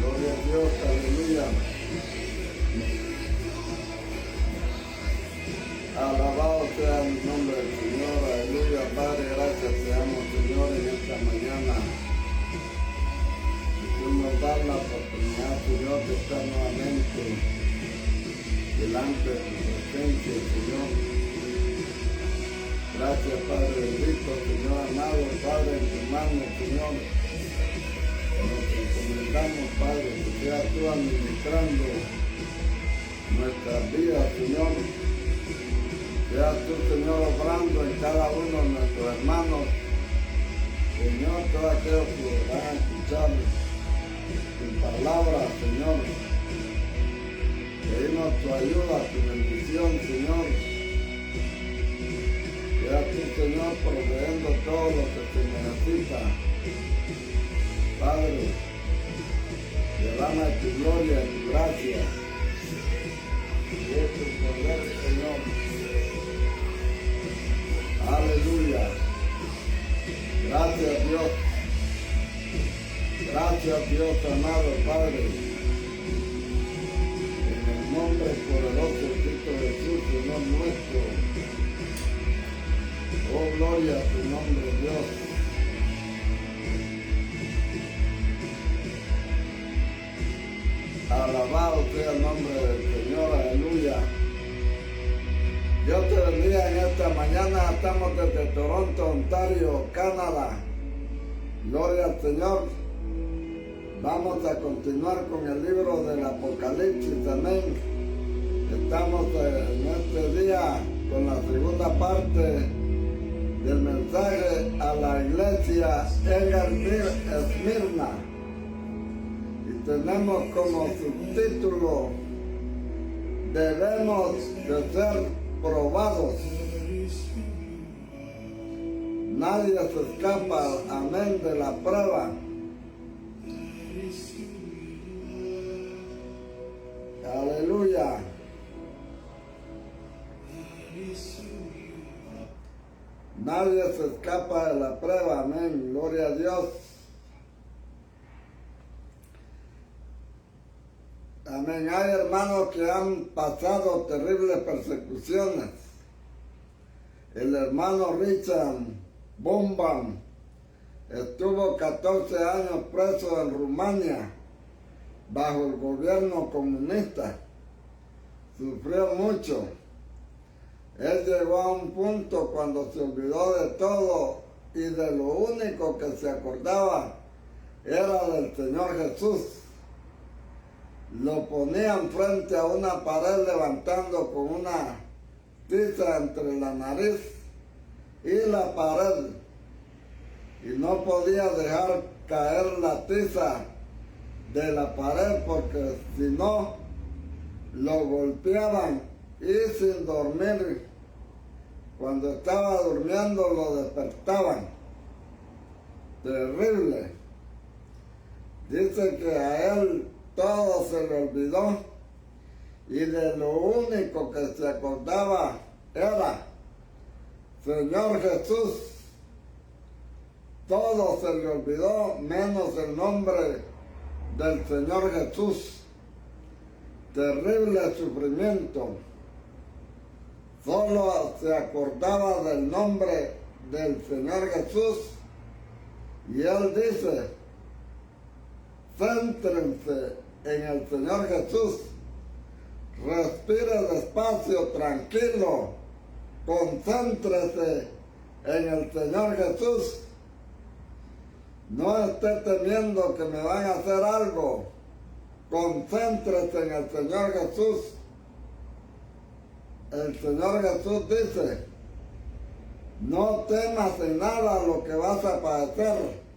Gloria a Dios, aleluya. Alabado sea el nombre del Señor, aleluya. Padre, gracias te damos, Señor, en esta mañana. Tú nos das la oportunidad, Señor, de estar nuevamente delante de tu presencia, Señor. Gracias, Padre bendito, Señor amado, Padre, en tu mano, Señor. Nos encomendamos, Padre, que seas tú administrando nuestras vidas, Señor. Seas tú, Señor, obrando en cada uno de nuestros hermanos. Señor, todos aquellos que van a escuchar tu palabra, Señor. Pedimos tu ayuda, tu bendición, Señor. Seas tú, Señor, proveyendo todo lo que se necesita. Padre, derrama tu gloria y tu gracia. Y es tu poder, Señor. Aleluya. Gracias, Dios. Gracias, Dios amado Padre. En el nombre poderoso de Cristo Jesús, Señor nuestro. Oh, gloria a tu nombre, Dios. Alabado sea el nombre del Señor, aleluya. Dios te bendiga en esta mañana. Estamos desde Toronto, Ontario, Canadá. Gloria al Señor. Vamos a continuar con el libro del Apocalipsis, amén. Estamos en este día con la segunda parte del mensaje a la iglesia en Esmirna. Y tenemos como subtítulo: debemos de ser probados. Nadie se escapa, amén, de la prueba. Aleluya. Nadie se escapa de la prueba, amén, gloria a Dios. Amén. Hay hermanos que han pasado terribles persecuciones. El hermano Richard Bombam estuvo 14 años preso en Rumania bajo el gobierno comunista. Sufrió mucho. Él llegó a un punto cuando se olvidó de todo y de lo único que se acordaba era del Señor Jesús. Lo ponían frente a una pared levantando con una tiza entre la nariz y la pared, y no podía dejar caer la tiza de la pared porque si no lo golpeaban, y sin dormir, cuando estaba durmiendo lo despertaban. Terrible. Dice que a él todo se le olvidó y de lo único que se acordaba era Señor Jesús. Todo se le olvidó menos el nombre del Señor Jesús. Terrible sufrimiento. Solo se acordaba del nombre del Señor Jesús. Y él dice: céntrense en el Señor Jesús. Respire despacio, tranquilo. Concéntrese en el Señor Jesús. No esté temiendo que me van a hacer algo. Concéntrese en el Señor Jesús. El Señor Jesús dice: no temas en nada lo que vas a padecer.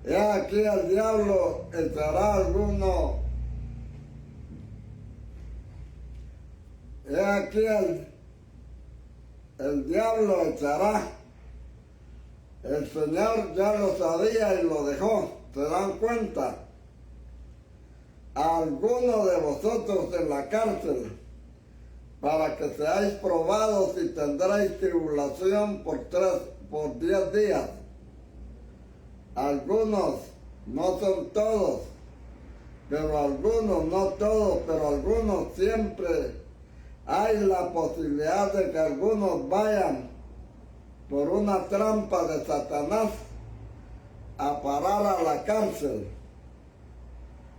He aquí el diablo echará alguno. He aquí el diablo echará. El Señor ya lo sabía y lo dejó. ¿Se dan cuenta? A alguno de vosotros en la cárcel, para que seáis probados y tendréis tribulación por 10 días. Algunos, no son todos. pero algunos, no todos, pero algunos siempre hay la posibilidad de que algunos vayan por una trampa de Satanás a parar a la cárcel.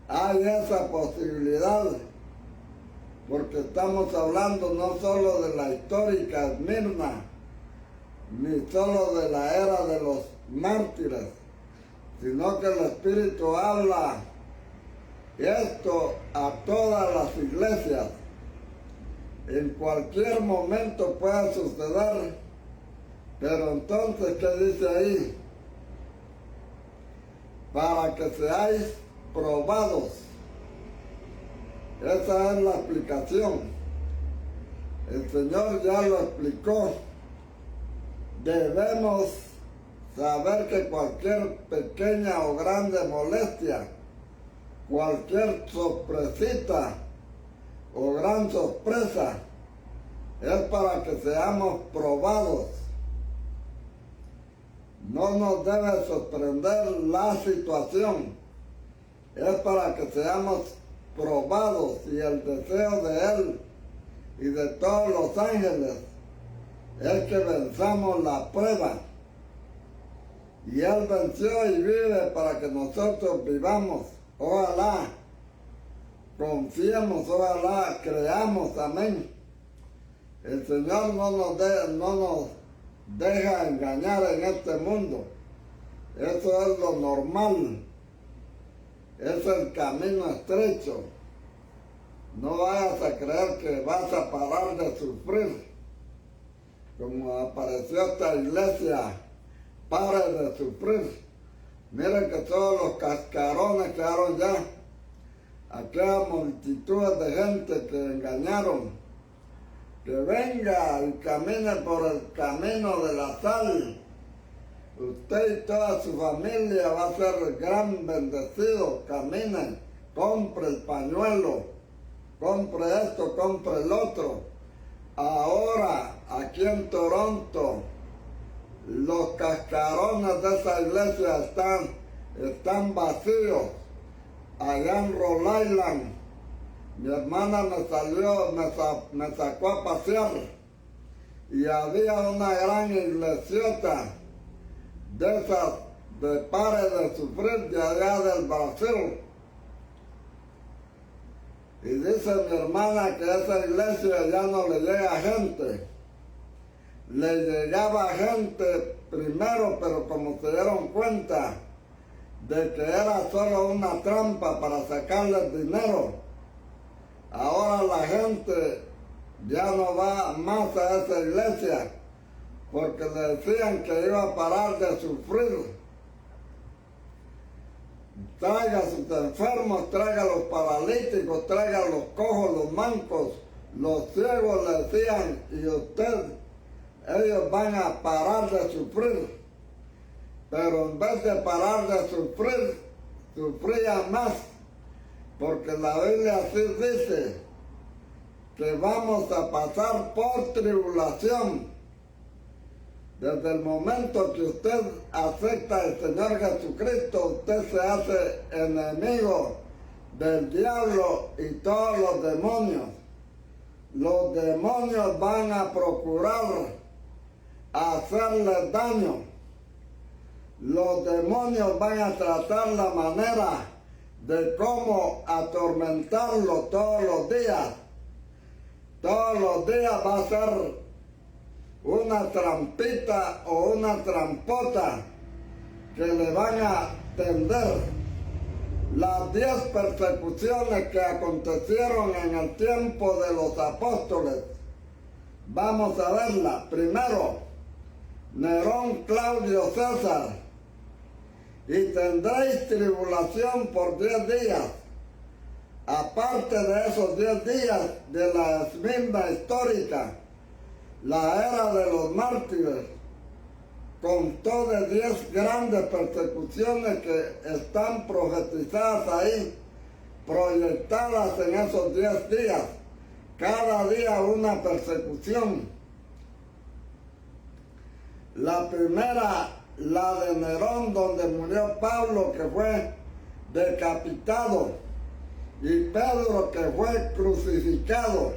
Hay esa posibilidad, porque estamos hablando no solo de la histórica Esmirna, ni solo de la era de los mártires, sino que el Espíritu habla esto a todas las iglesias. En cualquier momento puede suceder, pero entonces, ¿qué dice ahí? Para que seáis probados. Esa es la explicación. El Señor ya lo explicó. Debemos saber que cualquier pequeña o grande molestia, cualquier sorpresita o gran sorpresa, es para que seamos probados. No nos debe sorprender la situación, es para que seamos probados, y el deseo de Él y de todos los ángeles es que venzamos la prueba. Y Él venció y vive para que nosotros vivamos. Ojalá confiemos, ojalá creamos, amén. El Señor no nos deja engañar en este mundo. Eso es lo normal. Es el camino estrecho. No vayas a creer que vas a parar de sufrir. Como apareció esta iglesia, pare de sufrir. Miren que todos los cascarones quedaron ya. Aquella multitud de gente que engañaron. Que venga y camine por el camino de la sal. Usted y toda su familia va a ser gran bendecido. Caminen, compre el pañuelo, compre esto, compre el otro. Ahora, aquí en Toronto, los cascarones de esa iglesia están vacíos. Allá en Rhode Island, mi hermana me sacó a pasear y había una gran iglesiota de esas de pare de sufrir de allá del Brasil. Y dice mi hermana que esa iglesia ya no le llega gente. Le llegaba gente primero, pero como se dieron cuenta de que era solo una trampa para sacarles dinero, ahora la gente ya no va más a esa iglesia porque le decían que iba a parar de sufrir. Traiga a sus enfermos, traiga a los paralíticos, traiga a los cojos, los mancos, los ciegos, le decían, y ellos van a parar de sufrir. Pero en vez de parar de sufrir, sufrían más, porque la Biblia así dice, que vamos a pasar por tribulación. Desde el momento que usted acepta al Señor Jesucristo, usted se hace enemigo del diablo y todos los demonios. Los demonios van a procurar hacerle daño. Los demonios van a tratar la manera de cómo atormentarlo todos los días. Todos los días va a ser una trampita o una trampota que le van a tender. Las 10 persecuciones que acontecieron en el tiempo de los apóstoles, vamos a verlas. Primero, Nerón, Claudio, César, y tendréis tribulación por 10 días. Aparte de esos 10 días de la Esmirna histórica, la era de los mártires, contó de 10 grandes persecuciones que están profetizadas ahí, proyectadas en esos 10 días. Cada día una persecución. La primera, la de Nerón, donde murió Pablo, que fue decapitado. y Pedro, que fue crucificado,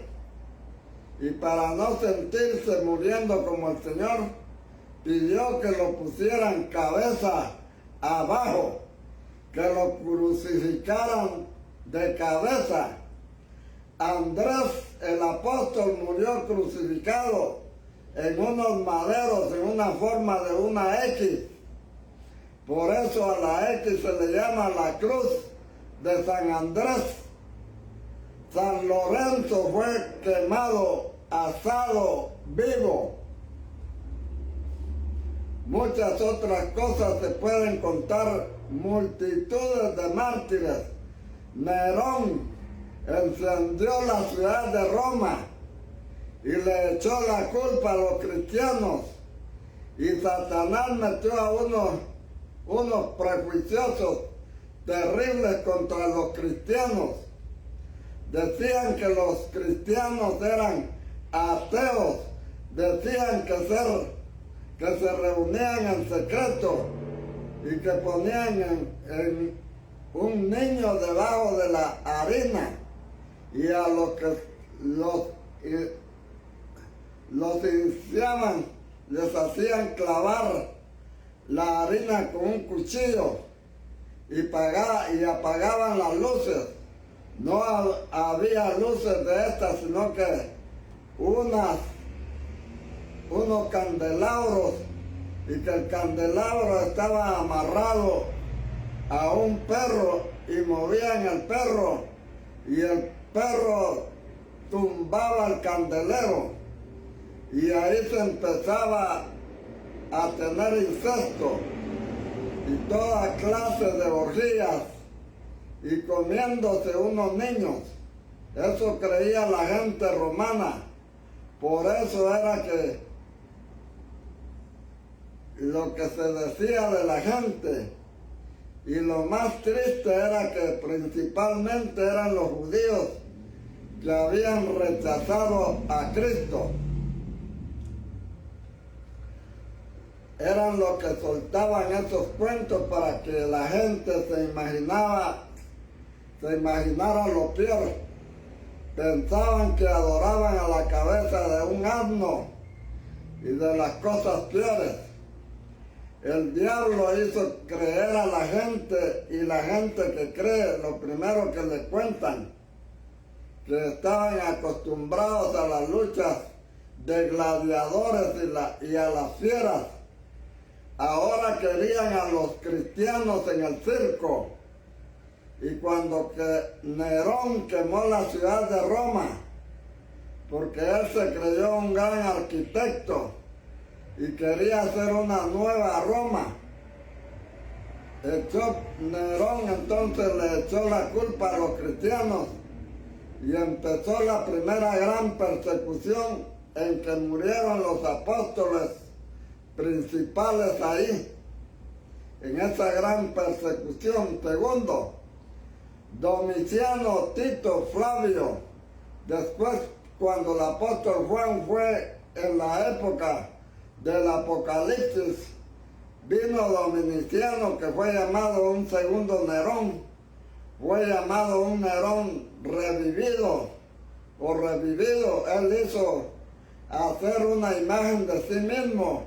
y para no sentirse muriendo como el Señor, pidió que lo pusieran cabeza abajo, que lo crucificaran de cabeza. Andrés, el apóstol, murió crucificado en unos maderos, en una forma de una X. Por eso a la X se le llama la cruz de San Andrés. San Lorenzo fue quemado, asado, vivo. Muchas otras cosas se pueden contar, multitudes de mártires. Nerón encendió la ciudad de Roma y le echó la culpa a los cristianos. Y Satanás metió a unos prejuiciosos terribles contra los cristianos. Decían que los cristianos eran ateos, decían que se reunían en secreto y que ponían en un niño debajo de la harina, y a los que los iniciaban les hacían clavar la harina con un cuchillo y apagaban las luces. No había luces de estas, sino que unos candelabros, y que el candelabro estaba amarrado a un perro y movían el perro y el perro tumbaba el candelero, y ahí se empezaba a tener incesto y toda clase de orgías y comiéndose unos niños. Eso creía la gente romana. Por eso era que lo que se decía de la gente. Y lo más triste era que principalmente eran los judíos que habían rechazado a Cristo. Eran los que soltaban esos cuentos para que la gente se imaginara lo peor. Pensaban que adoraban a la cabeza de un asno y de las cosas peores. El diablo hizo creer a la gente, y la gente que cree, lo primero que le cuentan, que estaban acostumbrados a las luchas de gladiadores y a las fieras. Ahora querían a los cristianos en el circo. Y cuando Nerón quemó la ciudad de Roma, porque él se creyó un gran arquitecto y quería hacer una nueva Roma, Nerón entonces le echó la culpa a los cristianos y empezó la primera gran persecución en que murieron los apóstoles principales ahí, en esa gran persecución. Segundo, Domiciano, Tito, Flavio. Después, cuando el apóstol Juan fue en la época del Apocalipsis, vino Domiciano, que fue llamado un segundo Nerón, fue llamado un Nerón revivido. Él hizo hacer una imagen de sí mismo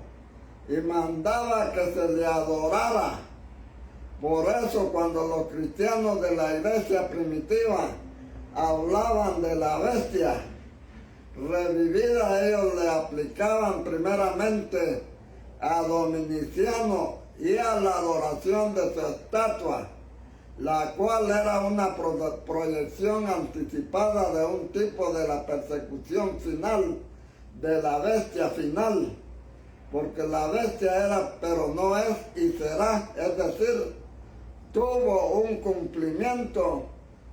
y mandaba que se le adorara. Por eso cuando los cristianos de la iglesia primitiva hablaban de la bestia revivida, ellos le aplicaban primeramente a Domiciano y a la adoración de su estatua, la cual era una proyección anticipada de un tipo de la persecución final, de la bestia final, porque la bestia era, pero no es y será, es decir, tuvo un cumplimiento,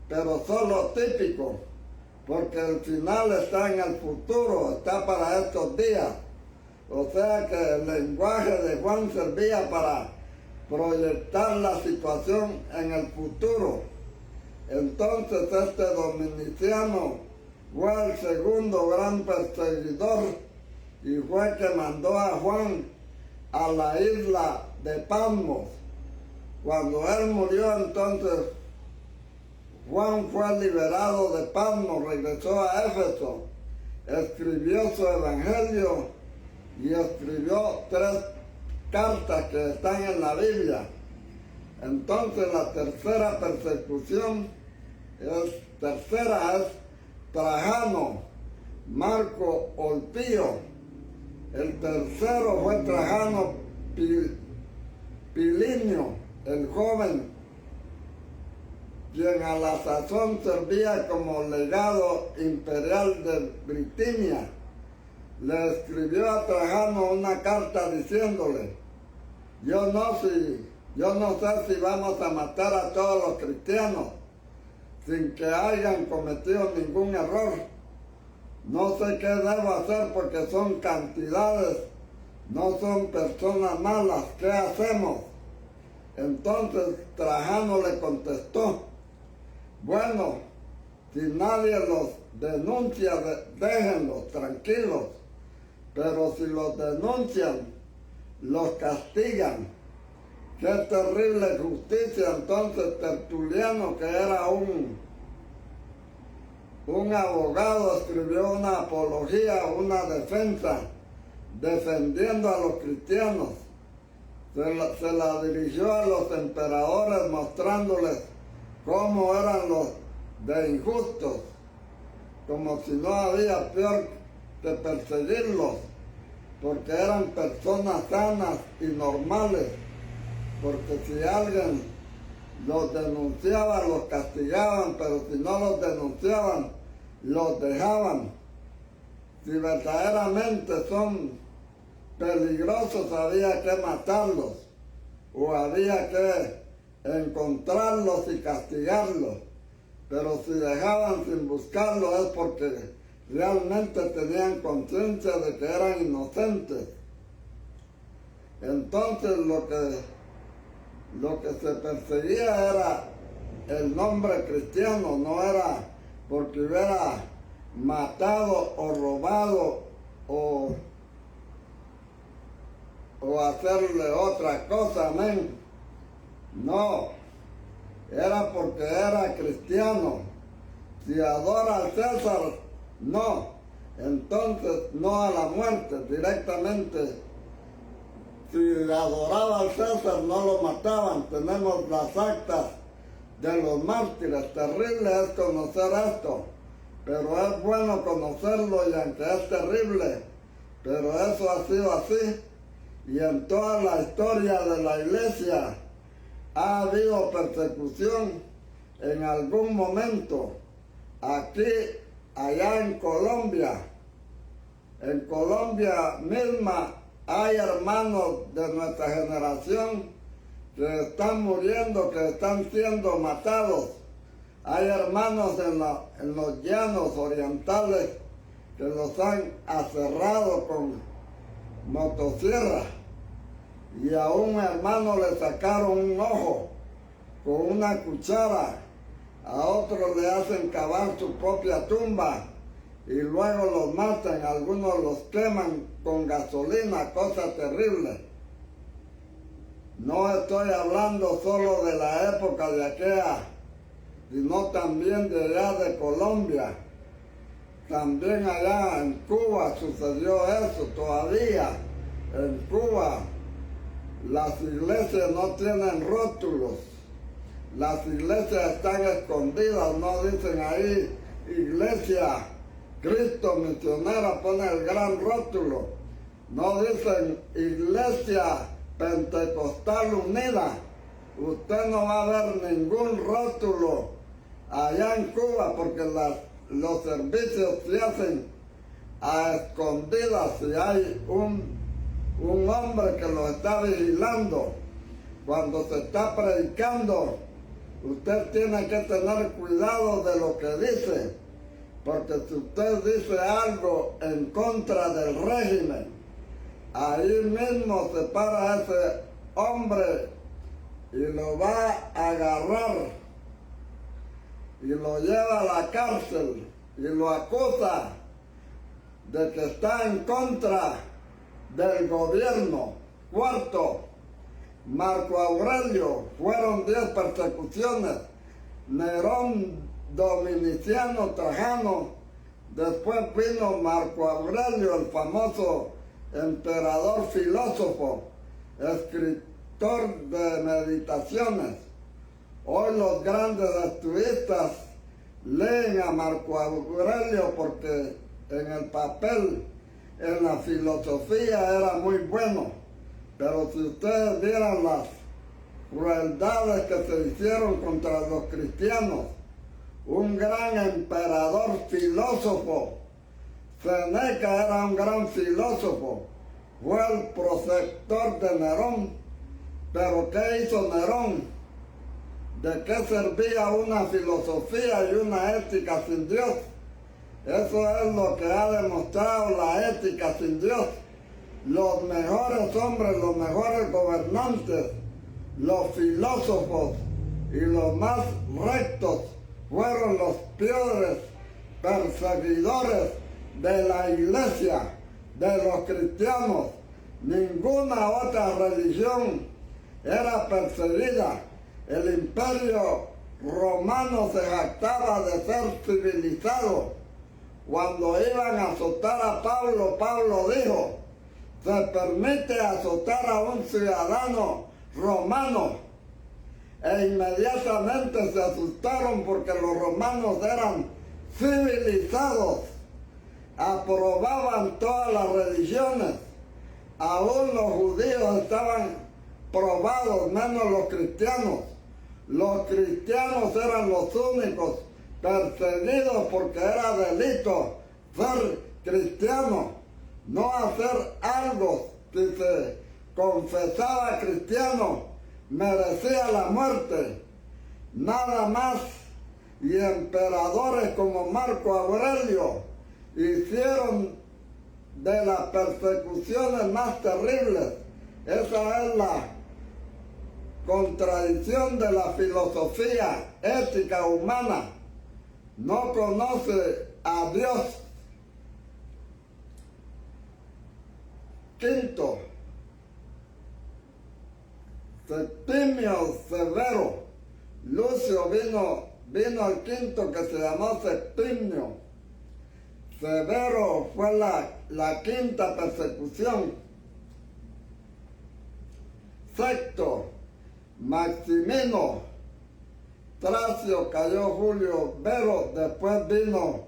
pero solo típico, porque el final está en el futuro, está para estos días. O sea que el lenguaje de Juan servía para proyectar la situación en el futuro. Entonces este Domiciano fue el segundo gran perseguidor y fue que mandó a Juan a la isla de Patmos. Cuando él murió, entonces Juan fue liberado de Patmos, regresó a Éfeso, escribió su evangelio y escribió 3 cartas que están en la Biblia. Entonces la tercera persecución es Trajano, Marco Olpío. El tercero fue Trajano Pilinio, el joven, quien a la sazón servía como legado imperial de Bitinia. Le escribió a Trajano una carta diciéndole: yo no sé si vamos a matar a todos los cristianos sin que hayan cometido ningún error. No sé qué debo hacer porque son cantidades, no son personas malas. ¿Qué hacemos? Entonces Trajano le contestó: bueno, si nadie los denuncia, déjenlos tranquilos, pero si los denuncian, los castigan. Qué terrible justicia. Entonces Tertuliano, que era un abogado, escribió una apología, una defensa, defendiendo a los cristianos. Se la dirigió a los emperadores, mostrándoles cómo eran los de injustos, como si no había peor que perseguirlos, porque eran personas sanas y normales. Porque si alguien los denunciaba, los castigaban, pero si no los denunciaban, los dejaban. Si verdaderamente son peligrosos, había que matarlos, o había que encontrarlos y castigarlos. Pero si dejaban sin buscarlos es porque realmente tenían conciencia de que eran inocentes. Entonces lo que se perseguía era el nombre cristiano, no era porque hubiera matado o robado o hacerle otra cosa, amén. No, era porque era cristiano. Si adora al César, no. Entonces no a la muerte, directamente. Si adoraba al César, no lo mataban. Tenemos las actas de los mártires. Terrible es conocer esto, pero es bueno conocerlo, y aunque es terrible, pero eso ha sido así. Y en toda la historia de la iglesia ha habido persecución en algún momento. Aquí, allá en Colombia misma, hay hermanos de nuestra generación que están muriendo, que están siendo matados. Hay hermanos en los llanos orientales que los han aserrado con motosierra, y a un hermano le sacaron un ojo con una cuchara, a otro le hacen cavar su propia tumba y luego los matan, algunos los queman con gasolina, cosa terrible. No estoy hablando solo de la época de aquella, sino también de allá de Colombia. También allá en Cuba sucedió eso todavía. En Cuba las iglesias no tienen rótulos. Las iglesias están escondidas, no dicen ahí iglesia Cristo Misionera, pone el gran rótulo. No dicen Iglesia Pentecostal Unida. Usted no va a ver ningún rótulo allá en Cuba, porque los servicios se hacen a escondidas y hay un hombre que lo está vigilando. Cuando se está predicando, usted tiene que tener cuidado de lo que dice, porque si usted dice algo en contra del régimen, ahí mismo se para ese hombre y lo va a agarrar y lo lleva a la cárcel y lo acusa de que está en contra del gobierno. Cuarto, Marco Aurelio, fueron 10 persecuciones. Nerón, Dominiciano, Trajano, después vino Marco Aurelio, el famoso emperador filósofo, escritor de meditaciones. Hoy los grandes estudiantes leen a Marco Aurelio porque en el papel, en la filosofía era muy bueno, pero si ustedes vieran las crueldades que se hicieron contra los cristianos, un gran emperador filósofo, Seneca era un gran filósofo, fue el protector de Nerón, pero ¿qué hizo Nerón? ¿De qué servía una filosofía y una ética sin Dios? Eso es lo que ha demostrado la ética sin Dios. Los mejores hombres, los mejores gobernantes, los filósofos y los más rectos fueron los peores perseguidores de la iglesia, de los cristianos. Ninguna otra religión era perseguida. El imperio romano se jactaba de ser civilizado. Cuando iban a azotar a Pablo, Pablo dijo, se permite azotar a un ciudadano romano. E inmediatamente se asustaron porque los romanos eran civilizados, aprobaban todas las religiones, aún los judíos estaban probados, menos los cristianos. Los cristianos eran los únicos perseguidos porque era delito ser cristiano, no hacer algo. Si se confesaba cristiano, merecía la muerte. Nada más, y emperadores como Marco Aurelio hicieron de las persecuciones más terribles. Esa es la contradicción de la filosofía ética humana. No conoce a Dios. Quinto, Septimio Severo. Lucio vino al quinto, que se llamó Septimio Severo. Fue la quinta persecución. Sexto, Maximino Tracio, cayó Julio Vero. Después vino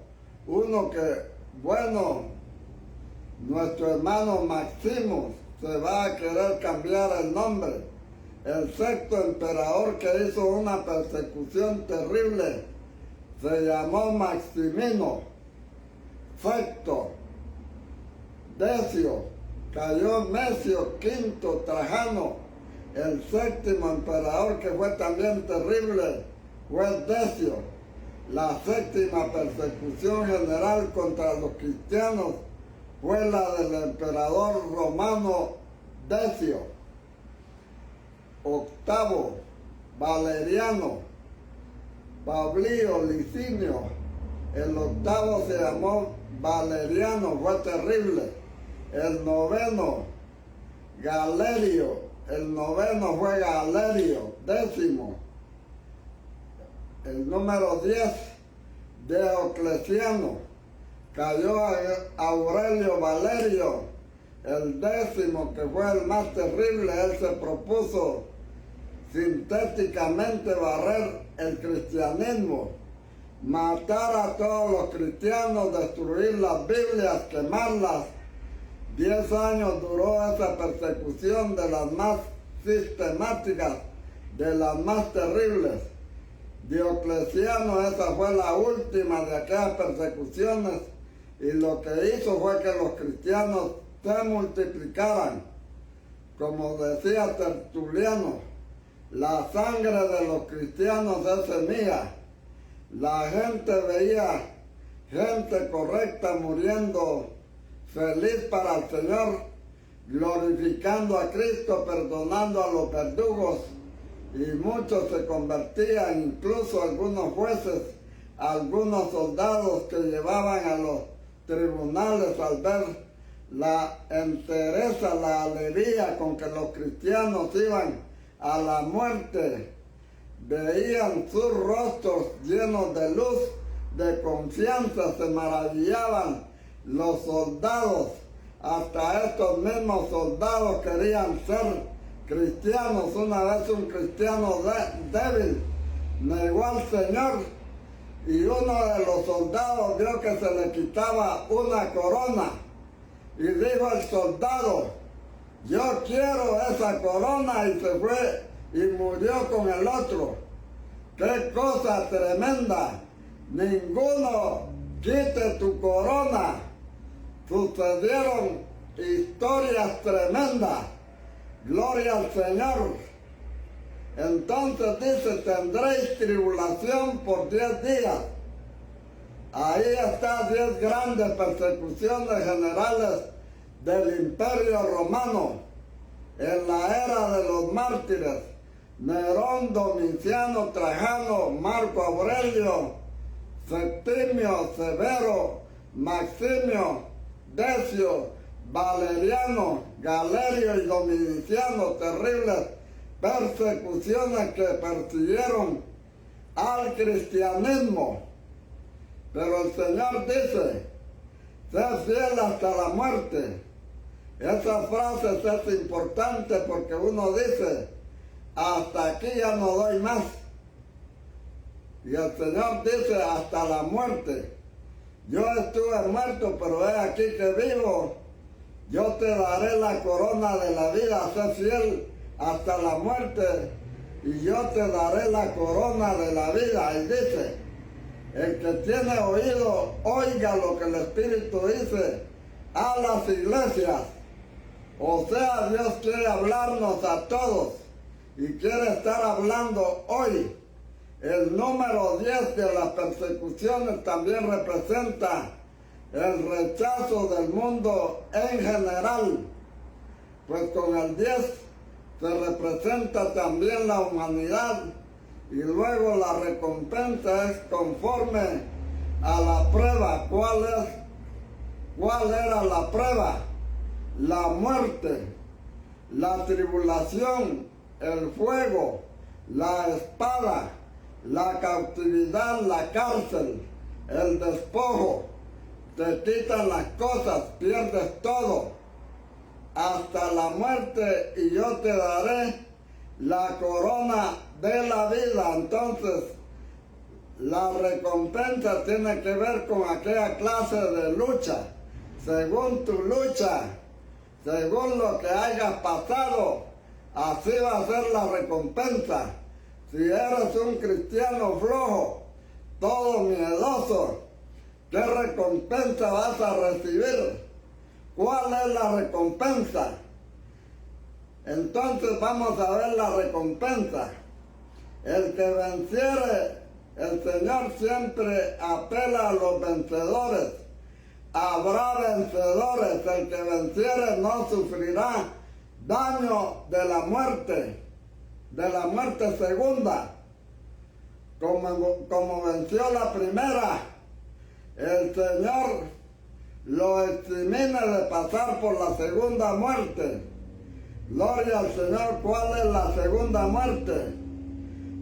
uno que, bueno, nuestro hermano Máximo se va a querer cambiar el nombre. El sexto emperador que hizo una persecución terrible se llamó Maximino. Sexto, Decio, cayó Mesio Quinto Trajano. El séptimo emperador que fue también terrible fue Decio. La séptima persecución general contra los cristianos fue la del emperador romano Decio. Octavo, Valeriano, Publio Licinio. El octavo se llamó Valeriano, fue terrible. El noveno, Galerio. El noveno fue Galerio. Décimo, el número 10, Diocleciano. Cayó Aurelio Valerio. El décimo, que fue el más terrible, él se propuso sintéticamente barrer el cristianismo, matar a todos los cristianos, destruir las Biblias, quemarlas. 10 años duró esa persecución, de las más sistemáticas, de las más terribles. Diocleciano, esa fue la última de aquellas persecuciones, y lo que hizo fue que los cristianos se multiplicaran. Como decía Tertuliano, la sangre de los cristianos es semilla. La gente veía gente correcta muriendo feliz para el Señor, glorificando a Cristo, perdonando a los verdugos, y muchos se convertían, incluso algunos jueces, algunos soldados que llevaban a los tribunales al ver la entereza, la alegría con que los cristianos iban a la muerte, veían sus rostros llenos de luz, de confianza, se maravillaban los soldados. Hasta estos mismos soldados querían ser cristianos. Una vez un cristiano débil negó al Señor y uno de los soldados vio que se le quitaba una corona y dijo al soldado: yo quiero esa corona, y se fue y murió con el otro. ¡Qué cosa tremenda! Ninguno quite tu corona. Sucedieron historias tremendas. Gloria al Señor. Entonces dice: tendréis tribulación por 10 días. Ahí está 10 grandes persecuciones generales del Imperio Romano en la era de los mártires: Nerón, Domiciano, Trajano, Marco Aurelio, Septimio, Severo, Maximio, Decio, Valeriano, Galerio y Domiciano. Terribles persecuciones que persiguieron al cristianismo. Pero el Señor dice: sé fiel hasta la muerte. Esa frase es importante porque uno dice: hasta aquí ya no doy más. Y el Señor dice: hasta la muerte. Yo estuve muerto, pero he aquí que vivo. Yo te daré la corona de la vida. Sé fiel hasta la muerte y yo te daré la corona de la vida. Y dice: el que tiene oído, oiga lo que el Espíritu dice a las iglesias. O sea, Dios quiere hablarnos a todos y quiere estar hablando hoy. El número 10 de las persecuciones también representa el rechazo del mundo en general, pues con el 10 se representa también la humanidad, y luego la recompensa es conforme a la prueba. ¿Cuál era la prueba? La muerte, la tribulación, el fuego, la espada, la cautividad, la cárcel, el despojo. Te quitan las cosas, pierdes todo, hasta la muerte, y yo te daré la corona de la vida. Entonces, la recompensa tiene que ver con aquella clase de lucha. Según tu lucha, según lo que hayas pasado, así va a ser la recompensa. Si eres un cristiano flojo, todo miedoso, ¿qué recompensa vas a recibir? ¿Cuál es la recompensa? Entonces vamos a ver la recompensa. El que venciere, el Señor siempre apela a los vencedores. Habrá vencedores. El que venciere no sufrirá daño de la muerte segunda. Como venció la primera, el Señor lo eximina de pasar por la segunda muerte. Gloria al Señor. ¿Cuál es la segunda muerte?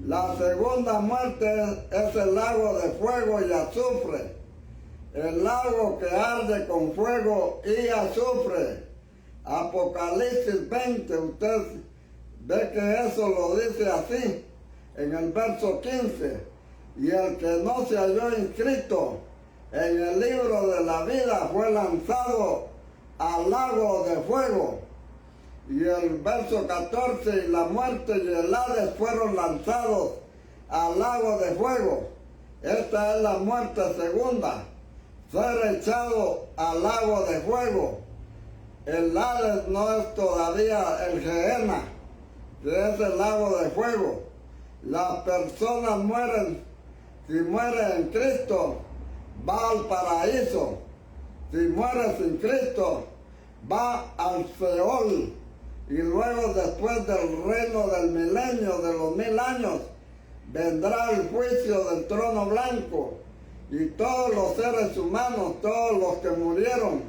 La segunda muerte es el lago de fuego y azufre. El lago que arde con fuego y azufre. Apocalipsis 20, usted ve que eso lo dice así en el verso 15. Y el que no se halló inscrito en el libro de la vida fue lanzado al lago de fuego. Y el verso 14, y la muerte y el Hades fueron lanzados al lago de fuego. Esta es la muerte segunda, ser echado al lago de fuego. El Hades no es todavía el Gehenna, que es el lago de fuego. Las personas mueren, si muere en Cristo, va al paraíso. Si muere sin Cristo, va al Seol. Y luego, después del reino del milenio, de los 1000 años, vendrá el juicio del trono blanco. Y todos los seres humanos, todos los que murieron,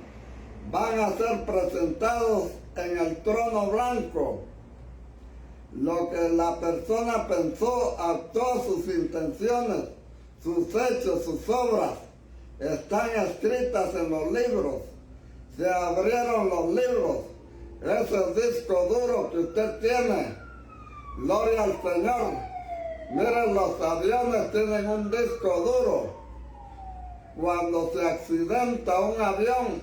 van a ser presentados en el trono blanco. Lo que la persona pensó, actuó, sus intenciones, sus hechos, sus obras, están escritas en los libros. Se abrieron los libros. Ese disco duro que usted tiene, gloria al Señor. Miren, los aviones tienen un disco duro. Cuando se accidenta un avión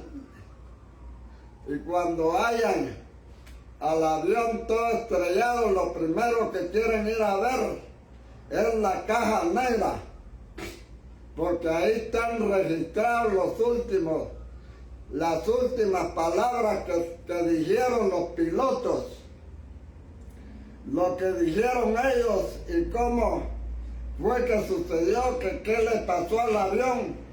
y cuando hayan al avión todo estrellado, lo primero que quieren ir a ver es la caja negra, porque ahí están registrados las últimas palabras que dijeron los pilotos, lo que dijeron ellos y cómo fue que sucedió, que qué le pasó al avión.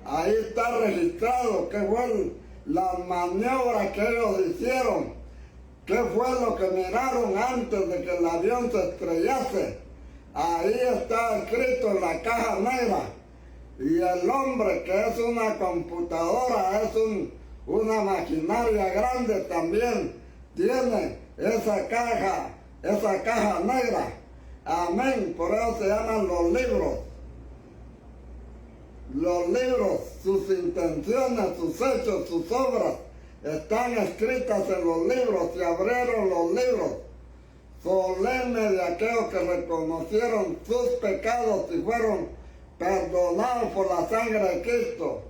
Ahí está registrado qué fue la maniobra que ellos hicieron, qué fue lo que miraron antes de que el avión se estrellase. Ahí está escrito en la caja negra. Y el hombre, que es una computadora, es una maquinaria grande también, tiene esa caja negra. Amén. Por eso se llaman los libros. Los libros, sus intenciones, sus hechos, sus obras, están escritas en los libros. Se abrieron los libros solemnes de aquellos que reconocieron sus pecados y fueron perdonados por la sangre de Cristo.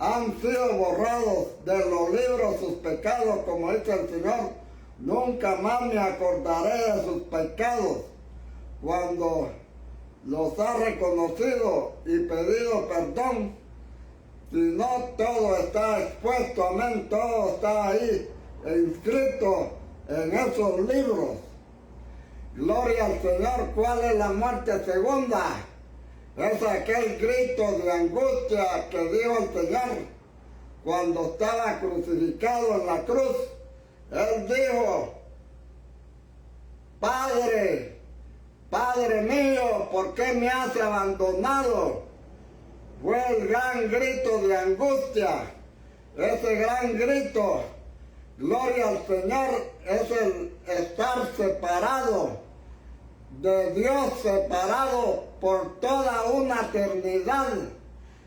Han sido borrados de los libros sus pecados, como dice el Señor. Nunca más me acordaré de sus pecados. Cuando los ha reconocido y pedido perdón, si no, todo está expuesto, amén, todo está ahí inscrito en esos libros. Gloria al Señor. ¿Cuál es la muerte segunda? Es aquel grito de angustia que dijo el Señor cuando estaba crucificado en la cruz. Él dijo: Padre, Padre mío, ¿por qué me has abandonado? Fue el gran grito de angustia. Ese gran grito, gloria al Señor, es el estar separado de Dios, separado por toda una eternidad.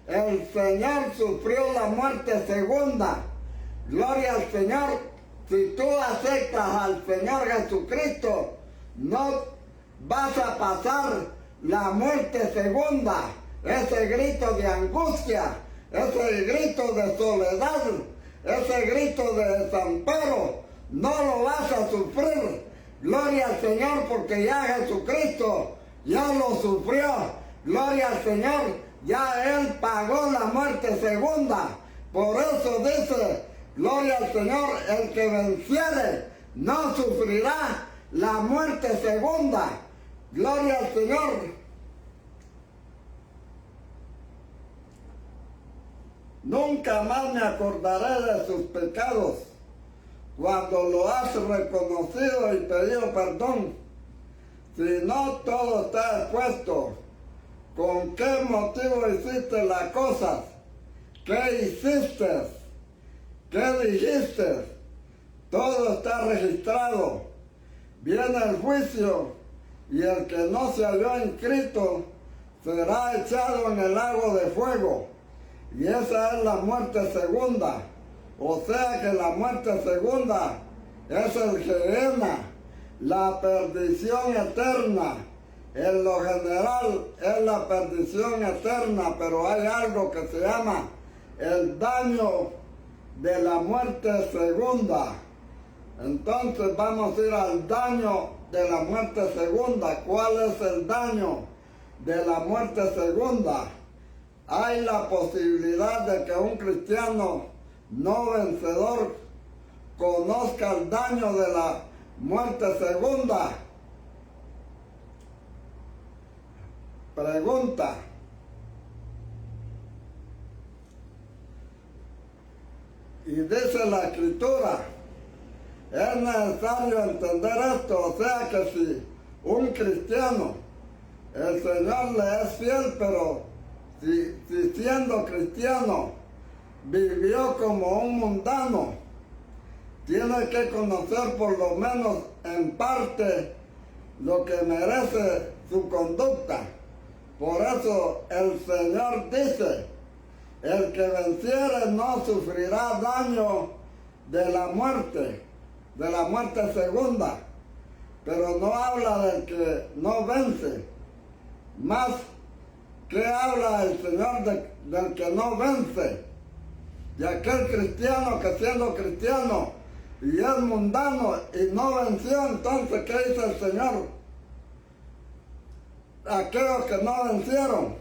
El Señor sufrió la muerte segunda. Gloria al Señor. Si tú aceptas al Señor Jesucristo, no vas a pasar la muerte segunda, ese grito de angustia, ese grito de soledad, ese grito de desamparo, no lo vas a sufrir. Gloria al Señor, porque ya Jesucristo ya lo sufrió. Gloria al Señor, ya Él pagó la muerte segunda. Por eso dice, gloria al Señor, el que venciere no sufrirá la muerte segunda. Gloria al Señor. Nunca más me acordaré de sus pecados. Cuando lo has reconocido y pedido perdón, si no, todo está expuesto. ¿Con qué motivo hiciste las cosas? ¿Qué hiciste? ¿Qué dijiste? Todo está registrado. Viene el juicio y el que no se halló inscrito será echado en el lago de fuego. Y esa es la muerte segunda. O sea que la muerte segunda es el Gehenna, la perdición eterna. En lo general es la perdición eterna, pero hay algo que se llama el daño de la muerte segunda. Entonces vamos a ir al daño de la muerte segunda. ¿Cuál es el daño de la muerte segunda? Hay la posibilidad de que un cristiano no vencedor conozca el daño de la muerte segunda. Pregunta: y dice la Escritura, es necesario entender esto, o sea que si un cristiano, el Señor le es fiel, pero si siendo cristiano vivió como un mundano, tiene que conocer por lo menos en parte lo que merece su conducta. Por eso el Señor dice, el que venciere no sufrirá daño de la muerte segunda, pero no habla del que no vence. Más que habla el Señor del que no vence, de aquel cristiano que siendo cristiano y es mundano y no venció. Entonces, ¿qué dice el Señor? Aquellos que no vencieron.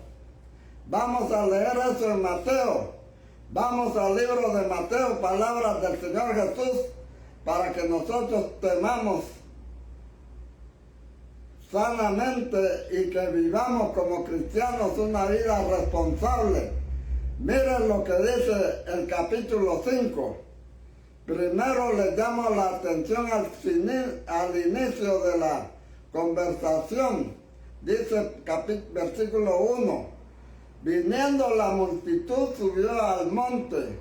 Vamos a leer eso en Mateo. Vamos al libro de Mateo, palabras del Señor Jesús, para que nosotros temamos sanamente y que vivamos como cristianos una vida responsable. Miren lo que dice el capítulo 5. Primero le llamo la atención al inicio de la conversación. Dice versículo 1. Viniendo la multitud subió al monte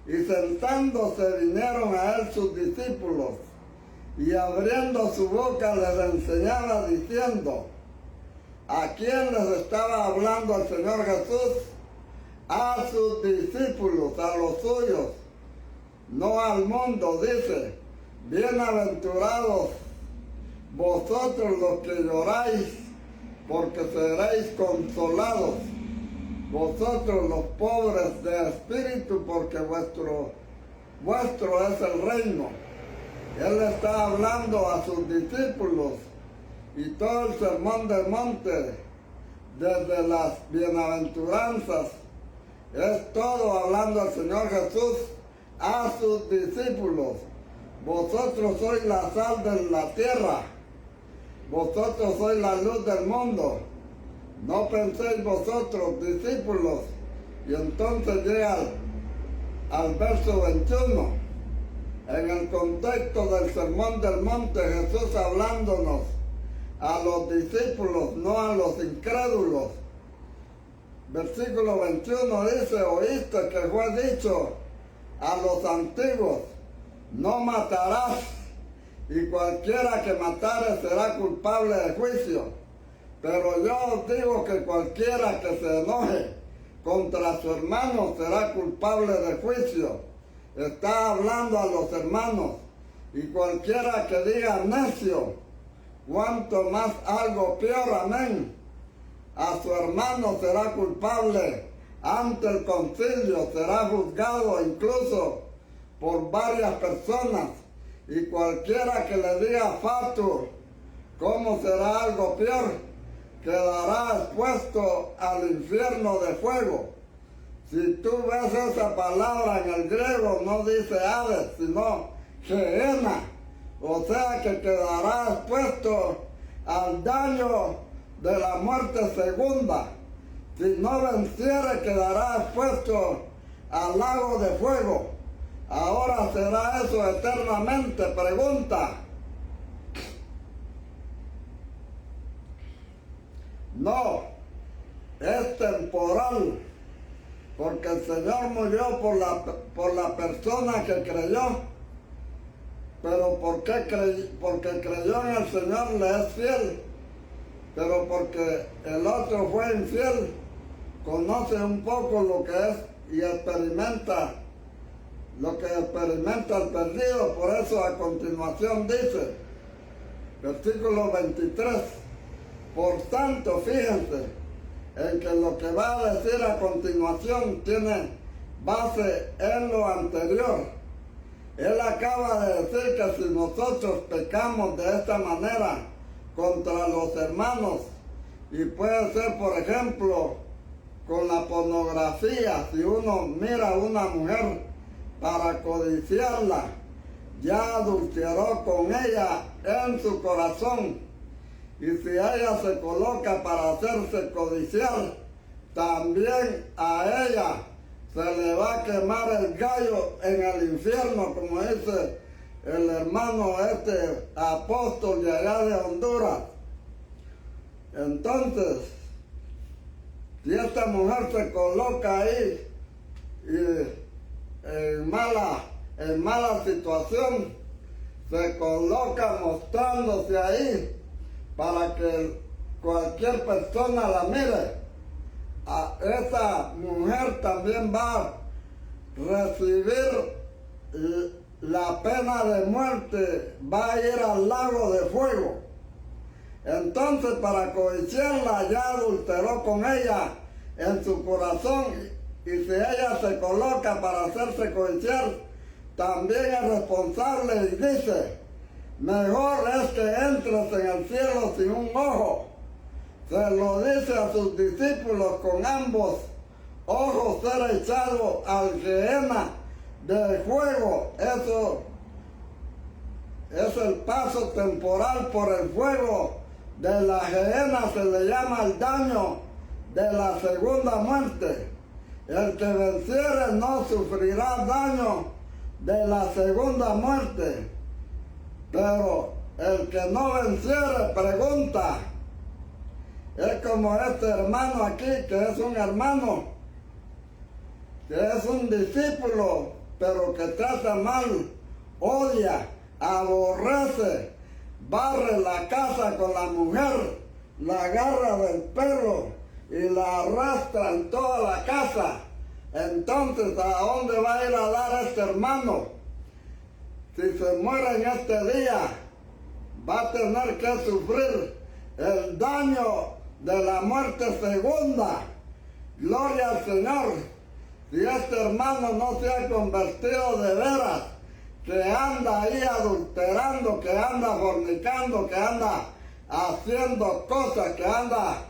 y sentándose vinieron a él sus discípulos. Y abriendo su boca les enseñaba diciendo, ¿a quién les estaba hablando el Señor Jesús? A sus discípulos, a los suyos, no al mundo. Dice, bienaventurados vosotros los que lloráis, porque seréis consolados. Vosotros los pobres de espíritu, porque vuestro es el reino. Él está hablando a sus discípulos y todo el sermón del monte, desde las bienaventuranzas, es todo hablando al Señor Jesús a sus discípulos. Vosotros sois la sal de la tierra, vosotros sois la luz del mundo. No penséis vosotros, discípulos. Y entonces llega al verso 21. En el contexto del Sermón del Monte, Jesús hablándonos a los discípulos, no a los incrédulos. Versículo 21 dice, oíste que fue dicho a los antiguos, no matarás, y cualquiera que matare será culpable de juicio. Pero yo os digo que cualquiera que se enoje contra su hermano será culpable de juicio. Está hablando a los hermanos. Y cualquiera que diga necio, cuanto más algo peor, amén, a su hermano será culpable ante el concilio, será juzgado incluso por varias personas. Y cualquiera que le diga fatu, ¿cómo será algo peor? Quedará expuesto al infierno de fuego. Si tú ves esa palabra en el griego, no dice Hades, sino Gehenna. O sea que quedará expuesto al daño de la muerte segunda. Si no venciere, quedará expuesto al lago de fuego. Ahora será eso eternamente. Pregunta. No, es temporal, porque el Señor murió por la persona que creyó, pero porque creyó en el Señor le es fiel, pero porque el otro fue infiel, conoce un poco lo que es y experimenta lo que experimenta el perdido. Por eso a continuación dice, versículo 23, por tanto, fíjense en que lo que va a decir a continuación tiene base en lo anterior. Él acaba de decir que si nosotros pecamos de esta manera contra los hermanos, y puede ser, por ejemplo, con la pornografía, si uno mira a una mujer para codiciarla, ya adulteró con ella en su corazón. Y si ella se coloca para hacerse codiciar, también a ella se le va a quemar el gallo en el infierno, como dice el hermano apóstol de allá de Honduras. Entonces, si esta mujer se coloca ahí y en mala situación, se coloca mostrándose ahí, para que cualquier persona la mire. Esa mujer también va a recibir la pena de muerte, va a ir al lago de fuego. Entonces, para codiciarla, ya adulteró con ella en su corazón, y si ella se coloca para hacerse codiciar, también es responsable, y dice: mejor es que entres en el cielo sin un ojo. Se lo dice a sus discípulos: con ambos ojos ser echado al gehenna de fuego. Eso es el paso temporal por el fuego de la gehenna, se le llama el daño de la segunda muerte. El que venciere no sufrirá daño de la segunda muerte, pero el que no venciere pregunta. Es como este hermano aquí, que es un hermano, que es un discípulo, pero que trata mal, odia, aborrece, barre la casa con la mujer, la agarra del pelo y la arrastra en toda la casa. Entonces, ¿a dónde va a ir a dar este hermano? Si se muere en este día, va a tener que sufrir el daño de la muerte segunda. Gloria al Señor. Si este hermano no se ha convertido de veras, que anda ahí adulterando, que anda fornicando, que anda haciendo cosas, que anda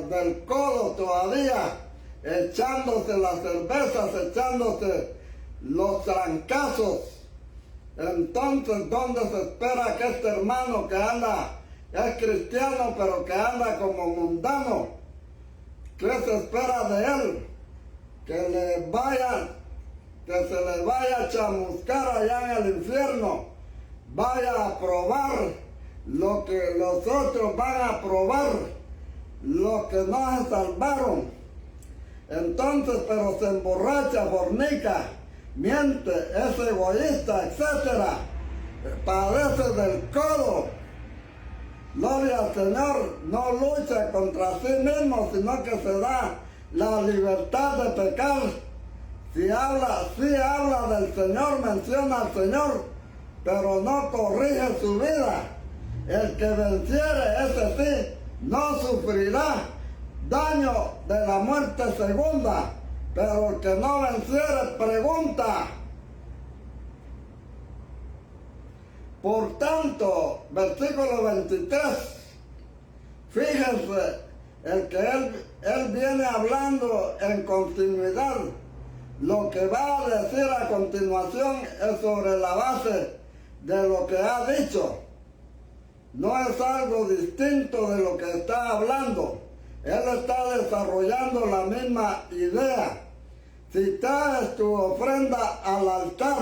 del codo todavía, echándose las cervezas, echándose los trancazos, entonces, ¿dónde se espera que este hermano que anda, es cristiano, pero que anda como mundano? ¿Qué se espera de él? Que se le vaya a chamuscar allá en el infierno, vaya a probar lo que los otros van a probar, los que no se salvaron. Entonces, pero se emborracha, fornica, miente, es egoísta, etc. Padece del codo. Gloria al Señor, no lucha contra sí mismo, sino que se da la libertad de pecar. Si habla del Señor, menciona al Señor, pero no corrige su vida. El que venciere, ese sí, no sufrirá daño de la muerte segunda, pero el que no venciere pregunta. Por tanto, versículo 23, fíjense, el que él viene hablando en continuidad. Lo que va a decir a continuación es sobre la base de lo que ha dicho. No es algo distinto de lo que está hablando. Él está desarrollando la misma idea. Si traes tu ofrenda al altar,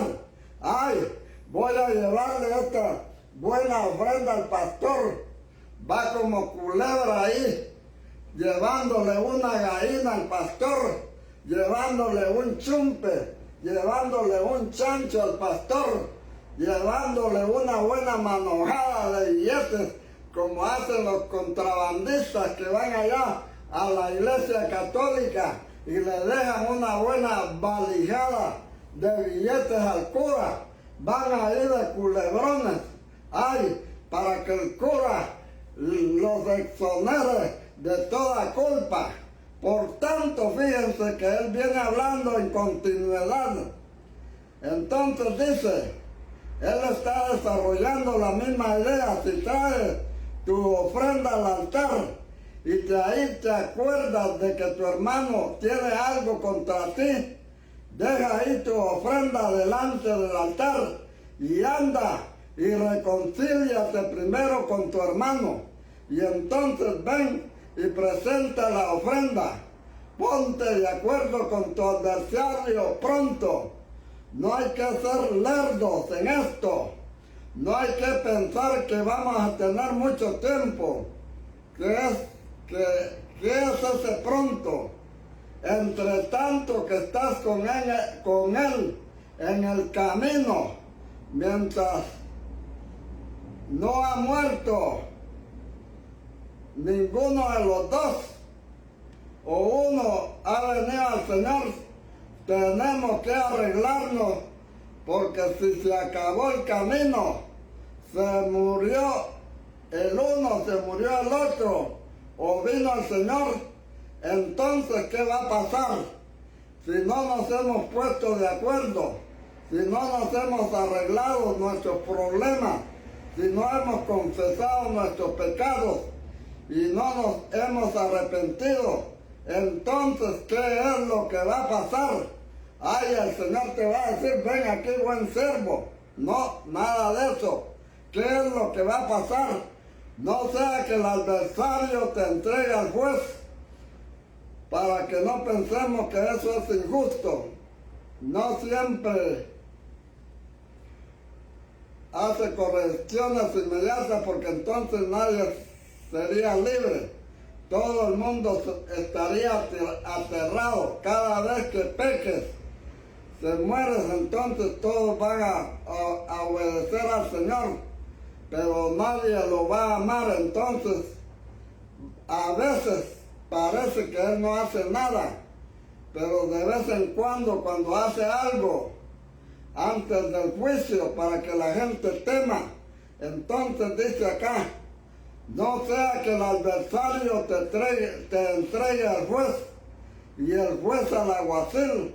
voy a llevarle esta buena ofrenda al pastor. Va como culebra ahí, llevándole una gallina al pastor, llevándole un chumpe, llevándole un chancho al pastor, llevándole una buena manojada de billetes, como hacen los contrabandistas que van allá a la iglesia católica y le dejan una buena valijada de billetes al cura. Van ahí de culebrones, para que el cura los exonere de toda culpa. Por tanto, fíjense que él viene hablando en continuidad. Entonces dice, él está desarrollando la misma idea. Si traes tu ofrenda al altar y ahí te acuerdas de que tu hermano tiene algo contra ti, deja ahí tu ofrenda delante del altar y anda y reconcíliate primero con tu hermano, y entonces ven y presenta la ofrenda. Ponte de acuerdo con tu adversario pronto. No hay que ser lerdos en esto. No hay que pensar que vamos a tener mucho tiempo. ¿Qué es ese pronto? Entre tanto que estás con él en el camino, mientras no ha muerto, ninguno de los dos o uno ha venido al Señor, tenemos que arreglarnos, porque si se acabó el camino, se murió el uno, se murió el otro, o vino el Señor, entonces ¿qué va a pasar? Si no nos hemos puesto de acuerdo, si no nos hemos arreglado nuestros problemas, si no hemos confesado nuestros pecados y no nos hemos arrepentido, entonces ¿qué es lo que va a pasar? Ay, el Señor te va a decir, ven aquí buen siervo. No, nada de eso. ¿Qué es lo que va a pasar? No sea que el adversario te entregue al juez, para que no pensemos que eso es injusto. No siempre hace correcciones inmediatas, porque entonces nadie sería libre. Todo el mundo estaría aterrado. Cada vez que peques, te mueres, entonces todos van a obedecer al Señor, pero nadie lo va a amar. Entonces a veces parece que Él no hace nada, pero de vez en cuando hace algo antes del juicio para que la gente tema, entonces dice acá, no sea que el adversario te entregue al juez y el juez al alguacil,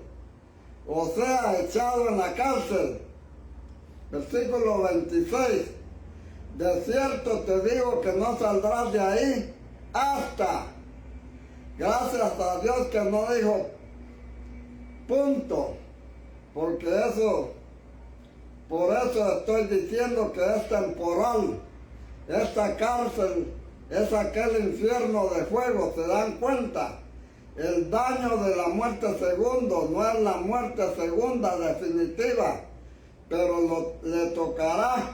o sea, echado en la cárcel. Versículo 26. De cierto te digo que no saldrás de ahí hasta. Gracias a Dios que no dijo punto, porque por eso estoy diciendo que es temporal. Esta cárcel es aquel infierno de fuego, ¿se dan cuenta? El daño de la muerte segunda no es la muerte segunda definitiva, pero le tocará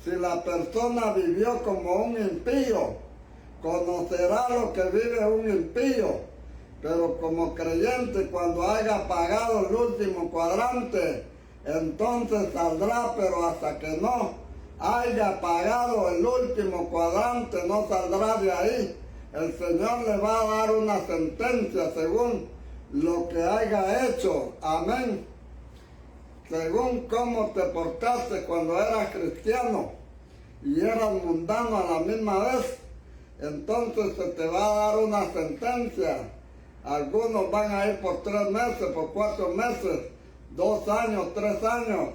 si la persona vivió como un impío. Conocerá lo que vive un impío, pero como creyente, cuando haya pagado el último cuadrante, entonces saldrá, pero hasta que no haya pagado el último cuadrante no saldrá de ahí. El Señor le va a dar una sentencia según lo que haya hecho. Amén. Según cómo te portaste cuando eras cristiano y eras mundano a la misma vez, entonces se te va a dar una sentencia. Algunos van a ir por 3 meses, por 4 meses, 2 años, 3 años.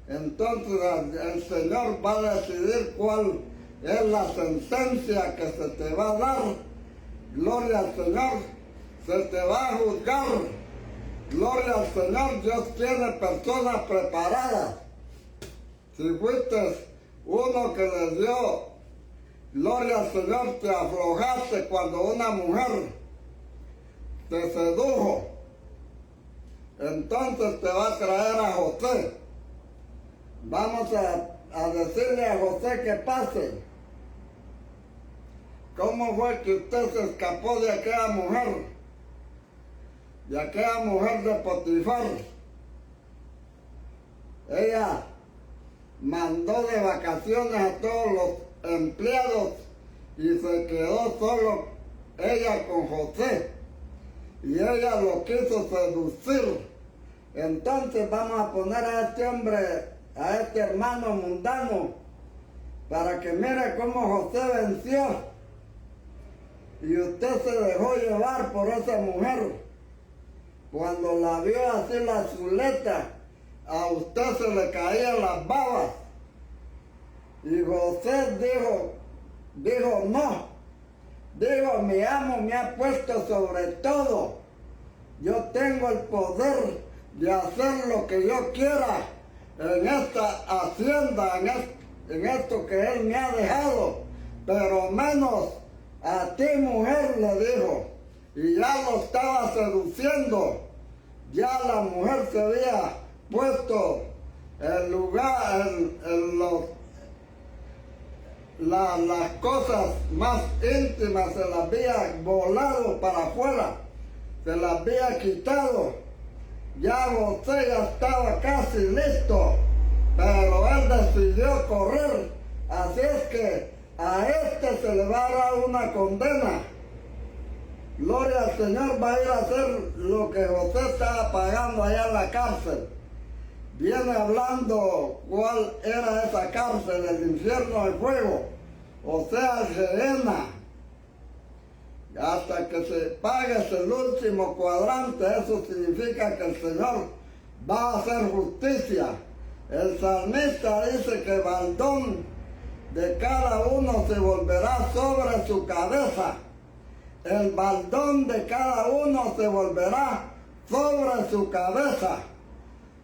Entonces el Señor va a decidir cuál es la sentencia que se te va a dar. Gloria al Señor. Se te va a juzgar. Gloria al Señor. Dios tiene personas preparadas. Si fuiste uno que les dio, gloria al Señor, te aflojaste cuando una mujer te sedujo, entonces te va a traer a José. Vamos a decirle a José que pase. ¿Cómo fue que usted se escapó de aquella mujer? De aquella mujer de Potifar. Ella mandó de vacaciones a todos los empleados y se quedó solo ella con José. Y ella lo quiso seducir. Entonces vamos a poner a este hombre, a este hermano mundano, para que mire cómo José venció. Y usted se dejó llevar por esa mujer. Cuando la vio así la chuleta, a usted se le caían las babas. Y José dijo no. Dijo, mi amo me ha puesto sobre todo. Yo tengo el poder de hacer lo que yo quiera en esta hacienda, en esto que él me ha dejado, pero menos a ti, mujer, le dijo. Y ya lo estaba seduciendo. Ya la mujer se había puesto el lugar, las cosas más íntimas se las había volado para afuera, se las había quitado. Ya José ya estaba casi listo, pero él decidió correr. Así es que a este se le va a dar una condena. Gloria al Señor, va a ir a hacer lo que José estaba pagando allá en la cárcel. Viene hablando cuál era esa cárcel, el infierno de fuego, o sea, Gehenna. Hasta que se pague el último cuadrante, eso significa que el Señor va a hacer justicia. El salmista dice que el baldón de cada uno se volverá sobre su cabeza. El baldón de cada uno se volverá sobre su cabeza.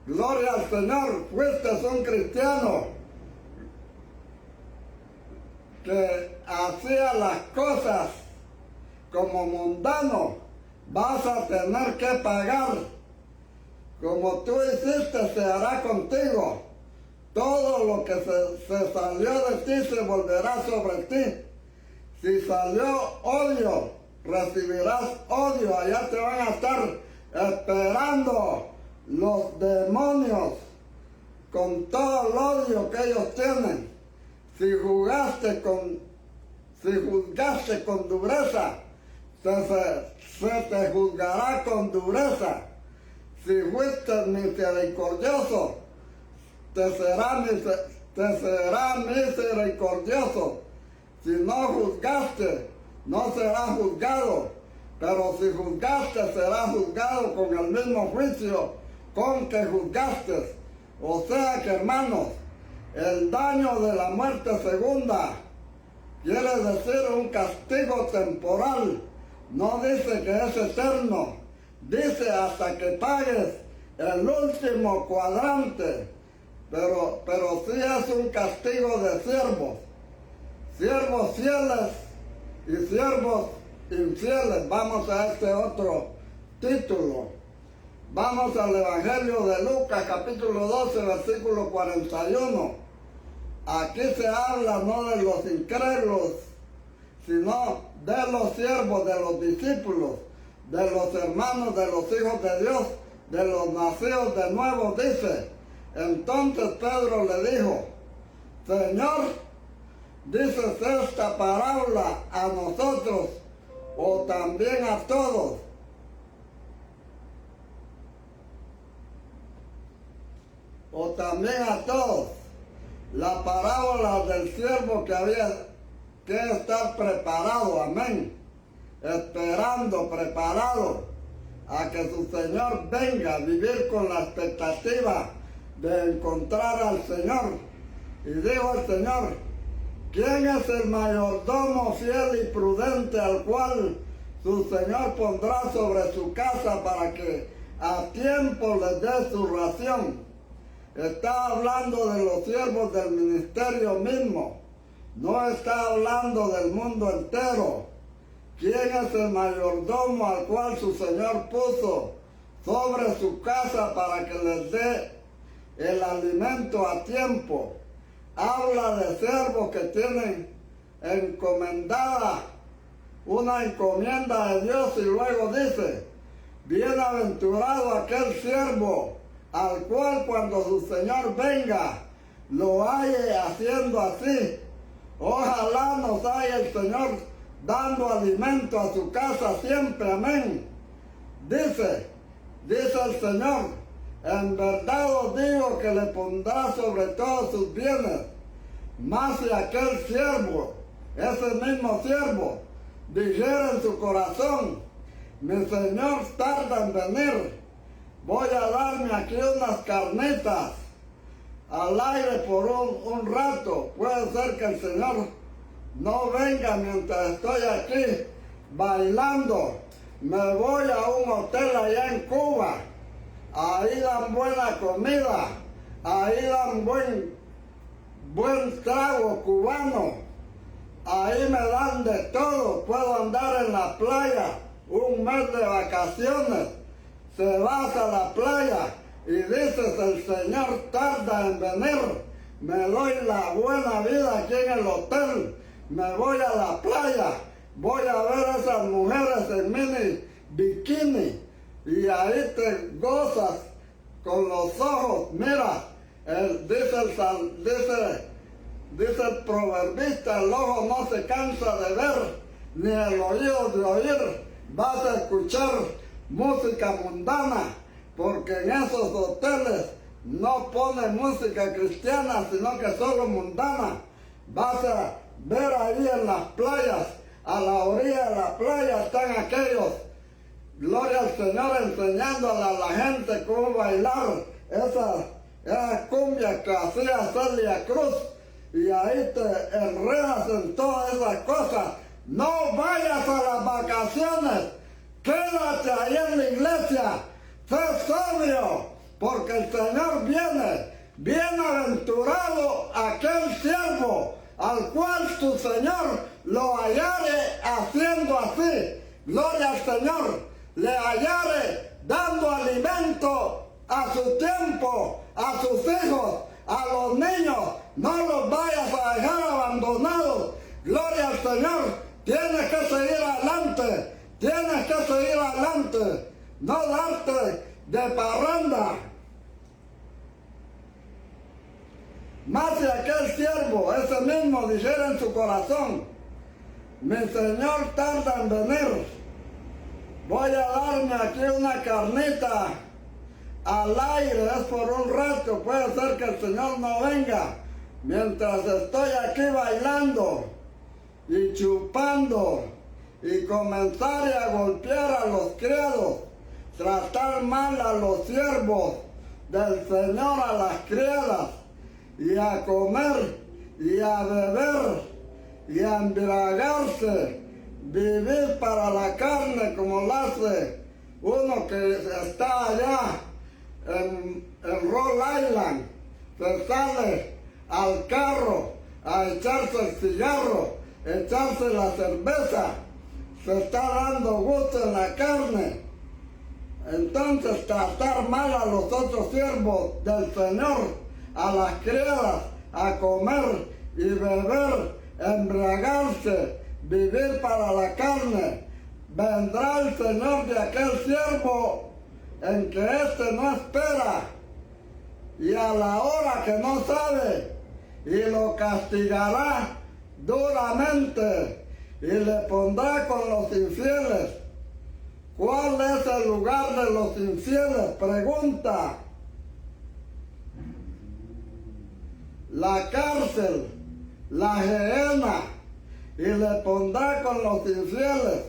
Gloria al Señor, fuiste un cristiano que hacía las cosas como mundano, vas a tener que pagar. Como tú hiciste, se hará contigo. Todo lo que se salió de ti se volverá sobre ti. Si salió odio, recibirás odio. Allá te van a estar esperando los demonios con todo el odio que ellos tienen. Si juzgaste con dureza, se te juzgará con dureza. Si fuiste misericordioso, te será misericordioso. Si no juzgaste, no serás juzgado. Pero si juzgaste, serás juzgado con el mismo juicio con que juzgaste. O sea que, hermanos, el daño de la muerte segunda quiere decir un castigo temporal. No dice que es eterno. Dice hasta que pagues el último cuadrante. Pero sí es un castigo de siervos. Siervos fieles y siervos infieles. Vamos a este otro título. Vamos al Evangelio de Lucas, capítulo 12, versículo 41. Aquí se habla no de los incrédulos, sino de los siervos, de los discípulos, de los hermanos, de los hijos de Dios, de los nacidos de nuevo, dice. Entonces Pedro le dijo, Señor, ¿dices esta parábola a nosotros o también a todos? O también a todos. La parábola del siervo que había que estar preparado, amén, esperando, preparado a que su Señor venga a vivir con la expectativa de encontrar al Señor. Y dijo el Señor, ¿quién es el mayordomo fiel y prudente al cual su Señor pondrá sobre su casa para que a tiempo les dé su ración? Está hablando de los siervos del ministerio mismo, no está hablando del mundo entero. ¿Quién es el mayordomo al cual su Señor puso sobre su casa para que les dé el alimento a tiempo? Habla de siervos que tienen encomendada una encomienda de Dios y luego dice, bienaventurado aquel siervo al cual cuando su Señor venga lo halle haciendo así. Ojalá nos haya el Señor dando alimento a su casa siempre, amén. Dice el Señor, en verdad os digo que le pondrá sobre todos sus bienes. Mas si aquel siervo, ese mismo siervo, dijera en su corazón, mi Señor tarda en venir, voy a darme aquí unas carnitas al aire por un rato. Puede ser que el Señor no venga mientras estoy aquí bailando. Me voy a un hotel allá en Cuba. Ahí dan buena comida. Ahí dan buen trago cubano. Ahí me dan de todo. Puedo andar en la playa un mes de vacaciones. Se vas a la playa y dices, el Señor tarda en venir, me doy la buena vida aquí en el hotel, me voy a la playa, voy a ver a esas mujeres en mini bikini y ahí te gozas con los ojos. Mira, dice Dice el proverbista, el ojo no se cansa de ver, ni el oído de oír. Vas a escuchar música mundana, porque en esos hoteles no ponen música cristiana, sino que solo mundana. Vas a ver ahí en las playas, a la orilla de la playa están aquellos, gloria al Señor, enseñándole a la gente cómo bailar esa cumbia que hacía Celia Cruz, y ahí te enredas en todas esas cosas. No vayas a las vacaciones, quédate ahí en la iglesia, sé sobrio, porque el Señor viene. Bienaventurado aquel siervo al cual tu Señor lo hallare haciendo así. Gloria al Señor. Le hallare dando alimento a su tiempo, a sus hijos, a los niños. No los vayas a dejar abandonados. Gloria al Señor. Tienes que seguir adelante. Tienes que seguir adelante. No darte de parranda. Más si aquel siervo, ese mismo, dijera en su corazón: mi Señor tarda en venir, voy a darme aquí una carnita al aire, es por un rato, puede ser que el Señor no venga, mientras estoy aquí bailando y chupando, y comenzar a golpear a los criados, tratar mal a los siervos del Señor, a las criadas, y a comer, y a beber, y a embriagarse, vivir para la carne como lo hace uno que está allá en Rhode Island, se sale al carro a echarse el cigarro, echarse la cerveza, se está dando gusto en la carne. Entonces tratar mal a los otros siervos del Señor, a las criadas, a comer y beber, embriagarse, vivir para la carne. Vendrá el Señor de aquel siervo en que éste no espera, y a la hora que no sabe, y lo castigará duramente, y le pondrá con los infieles. ¿Cuál es el lugar de los infieles? Pregunta. La cárcel, la gehenna, y le pondrá con los infieles,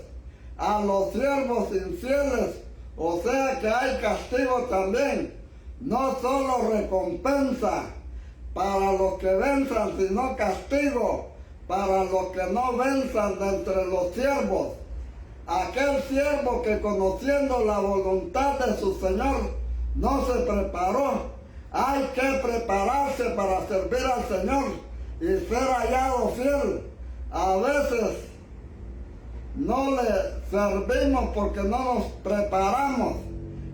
a los siervos infieles. O sea que hay castigo también, no solo recompensa para los que venzan, sino castigo para los que no venzan de entre los siervos. Aquel siervo que, conociendo la voluntad de su Señor, no se preparó. Hay que prepararse para servir al Señor y ser hallado fiel. A veces no le servimos porque no nos preparamos.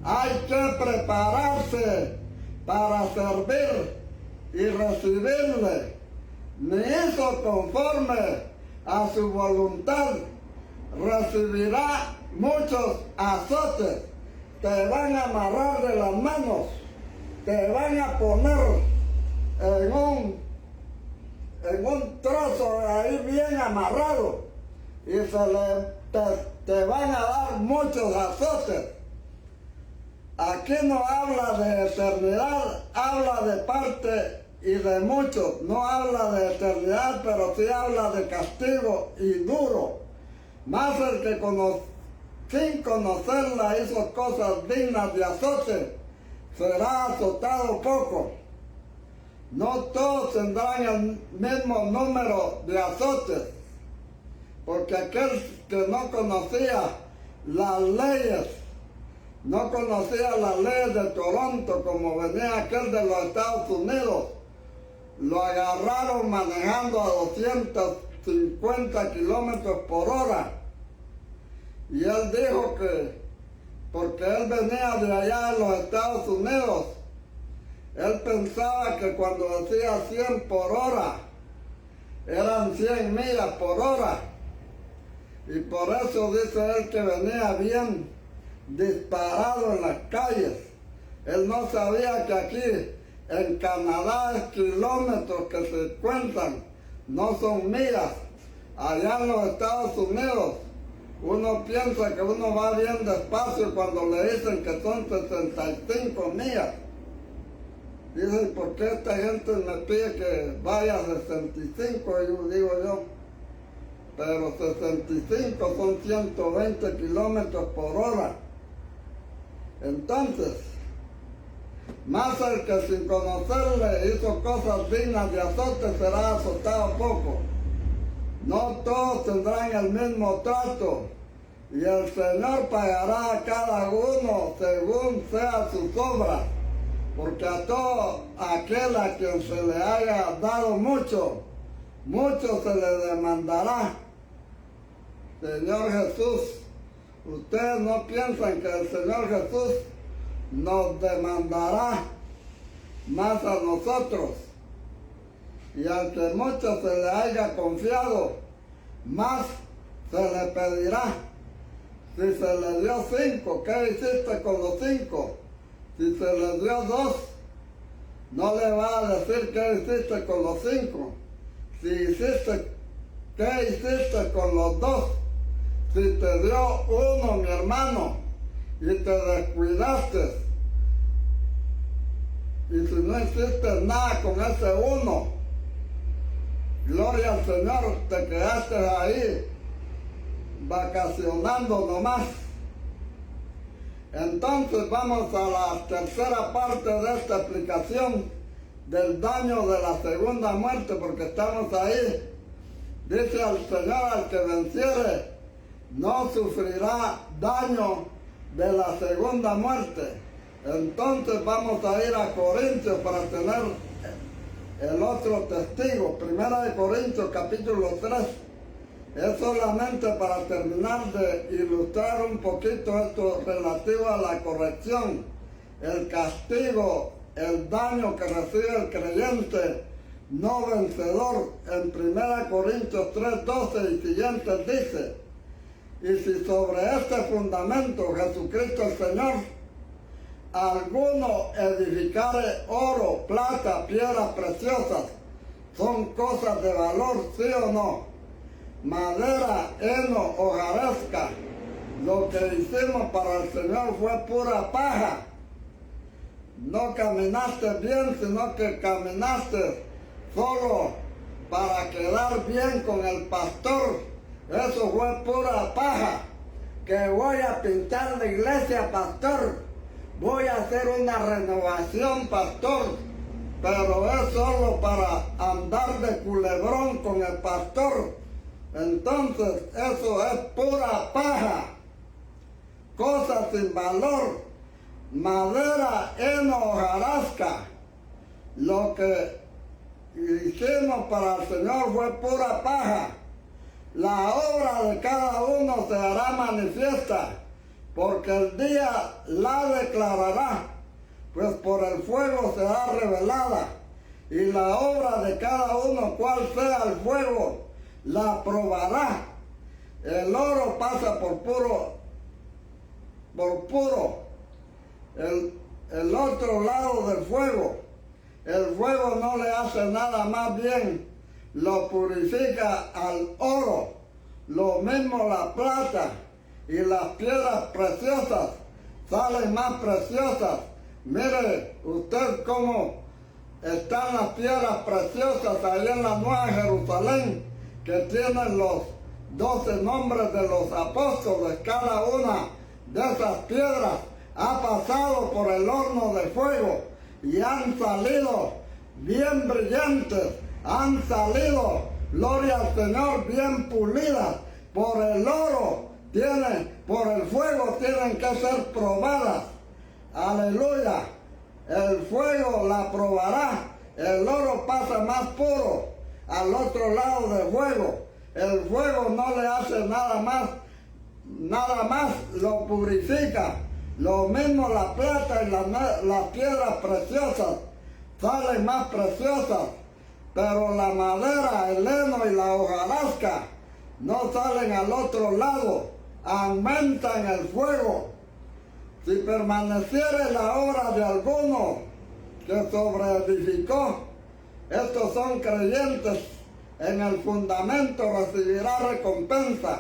Hay que prepararse para servir y recibirle. Ni hizo conforme a su voluntad, recibirá muchos azotes. Te van a amarrar de las manos, te van a poner en un trozo ahí bien amarrado, y te van a dar muchos azotes. Aquí no habla de eternidad, habla de parte y de muchos. No habla de eternidad, pero sí habla de castigo y duro. Más el que sin conocerla hizo cosas dignas de azote, será azotado poco. No todos tendrán el mismo número de azotes, porque aquel que no conocía las leyes, no conocía las leyes de Toronto, como venía aquel de los Estados Unidos, lo agarraron manejando a 250 kilómetros por hora. Y él dijo que, porque él venía de allá de los Estados Unidos, él pensaba que cuando decía 100 por hora, eran 100 millas por hora. Y por eso dice él que venía bien disparado en las calles. Él no sabía que aquí En Canadá es kilómetros que se cuentan, no son millas. Allá en los Estados Unidos, uno piensa que uno va bien despacio cuando le dicen que son 65 millas. Dicen, ¿por qué esta gente me pide que vaya a 65? Y digo yo, pero 65 son 120 kilómetros por hora. Entonces, más el que sin conocerle hizo cosas dignas de azote será azotado poco. No todos tendrán el mismo trato, y el Señor pagará a cada uno según sea sus obras, porque a todo aquel a quien se le haya dado mucho, mucho se le demandará. Señor Jesús, ustedes no piensan que el Señor Jesús nos demandará más a nosotros, y al que mucho se le haya confiado, más se le pedirá. Si se le dio 5, ¿qué hiciste con los 5? Si se le dio 2, no le va a decir qué hiciste con los 5. Si hiciste, ¿qué hiciste con los 2? Si te dio 1, mi hermano, y te descuidaste, y si no hiciste nada con ese 1, gloria al Señor, te quedaste ahí vacacionando nomás. Entonces vamos a la tercera parte de esta explicación del daño de la segunda muerte, porque estamos ahí. Dice al Señor, al que venciere, no sufrirá daño de la segunda muerte. Entonces vamos a ir a Corintios para tener el otro testigo. Primera de Corintios capítulo 3. Es solamente para terminar de ilustrar un poquito esto relativo a la corrección, el castigo, el daño que recibe el creyente no vencedor. En 1 Corintios 3:12 y siguientes dice: y si sobre este fundamento Jesucristo el Señor, alguno edificare oro, plata, piedras preciosas, son cosas de valor, ¿sí o no? Madera, heno, hojarasca, lo que hicimos para el Señor fue pura paja. No caminaste bien, sino que caminaste solo para quedar bien con el pastor. Eso fue pura paja. Que voy a pintar la iglesia, pastor. Voy a hacer una renovación, pastor. Pero es solo para andar de culebrón con el pastor. Entonces eso es pura paja, cosas sin valor, madera, heno, hojarasca. Lo que hicimos para el Señor fue pura paja. La obra de cada uno se hará manifiesta, porque el día la declarará, pues por el fuego será revelada, y la obra de cada uno, cual sea el fuego, la probará. El oro pasa por puro. El otro lado del fuego. El fuego no le hace nada, más bien lo purifica al oro. Lo mismo la plata, y las piedras preciosas salen más preciosas. Mire usted cómo están las piedras preciosas allá en la Nueva Jerusalén, que tienen los 12 nombres de los apóstoles. Cada una de esas piedras ha pasado por el horno de fuego y han salido bien brillantes, han salido, gloria al Señor, bien pulidas. Por el oro por el fuego tienen que ser probadas. Aleluya. El fuego la probará. El oro pasa más puro al otro lado del fuego. El fuego no le hace nada más lo purifica. Lo mismo la plata y las piedras preciosas salen más preciosas, pero la madera, el heno y la hojarasca no salen al otro lado, aumentan el fuego. Si permaneciere la obra de alguno, que sobreedificó. Estos son creyentes en el fundamento, recibirá recompensa.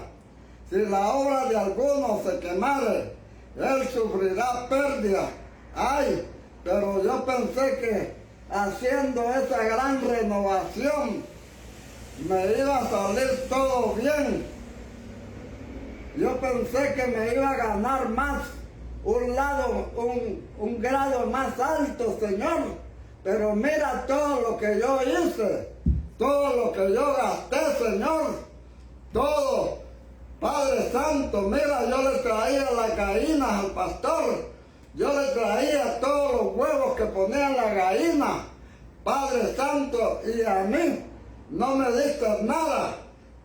Si la obra de alguno se quemare, él sufrirá pérdida. Ay, pero yo pensé que haciendo esa gran renovación me iba a salir todo bien. Yo pensé que me iba a ganar más, un grado más alto, Señor. Pero mira todo lo que yo hice, todo lo que yo gasté, Señor, todo. Padre Santo, mira, yo le traía las gallinas al pastor, yo le traía todos los huevos que ponía la gallina, Padre Santo, y a mí no me diste nada.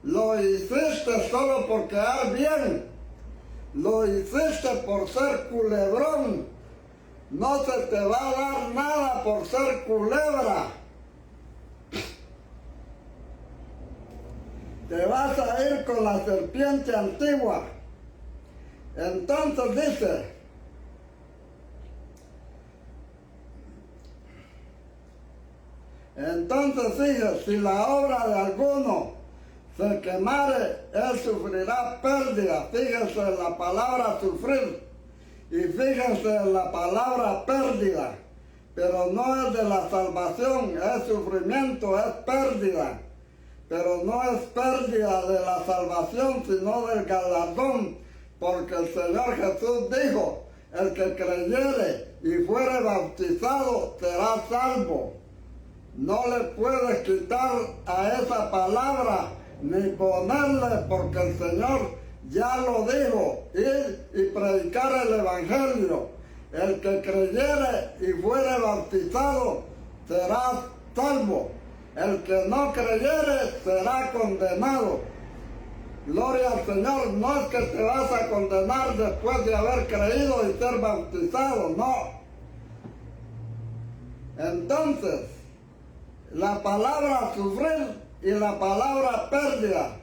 Lo hiciste solo por quedar bien, lo hiciste por ser culebrón. No se te va a dar nada por ser culebra. Te vas a ir con la serpiente antigua. Entonces dice, si la obra de alguno se quemare, él sufrirá pérdida. Fíjense en la palabra sufrir y fíjense en la palabra pérdida. Pero no es de la salvación, es sufrimiento, es pérdida. Pero no es pérdida de la salvación, sino del galardón, porque el Señor Jesús dijo, el que creyere y fuere bautizado será salvo. No le puedes quitar a esa palabra, ni ponerle, porque el Señor ya lo dijo, ir y predicar el Evangelio. El que creyere y fuere bautizado será salvo. El que no creyere será condenado. Gloria al Señor, no es que te vas a condenar después de haber creído y ser bautizado, no. Entonces, la palabra sufrir y la palabra pérdida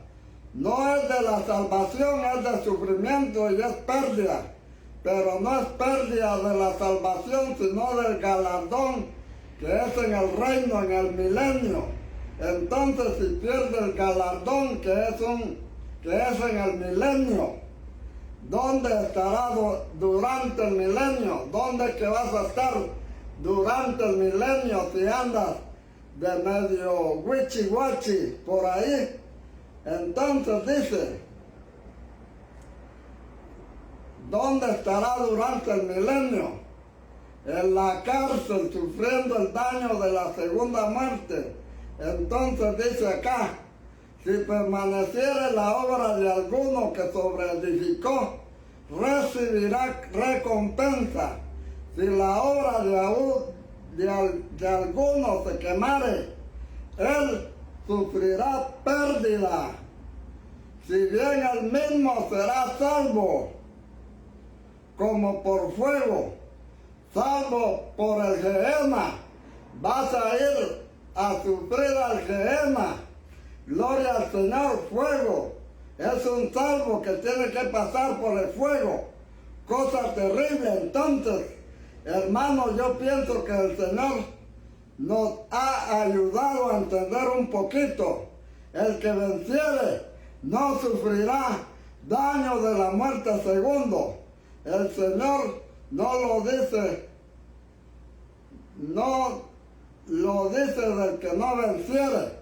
no es de la salvación, es de sufrimiento y es pérdida. Pero no es pérdida de la salvación, sino del galardón que es en el reino, en el milenio. Entonces, si pierde el galardón que es en el milenio, ¿dónde estará durante el milenio? ¿Dónde es que vas a estar durante el milenio si andas de medio wichi-wachi por ahí? Entonces dice, ¿dónde estará durante el milenio? En la cárcel, sufriendo el daño de la segunda muerte. Entonces dice acá, si permaneciere la obra de alguno que sobreedificó, recibirá recompensa. Si la obra de alguno se quemare, él sufrirá pérdida. Si bien él mismo será salvo, como por fuego, salvo por el Gehenna. Vas a ir a sufrir al Gehenna. Gloria al Señor, fuego. Es un salvo que tiene que pasar por el fuego. Cosa terrible. Entonces, hermanos, yo pienso que el Señor nos ha ayudado a entender un poquito. El que venciere no sufrirá daño de la muerte segundo. El Señor no lo dice del que no venciere,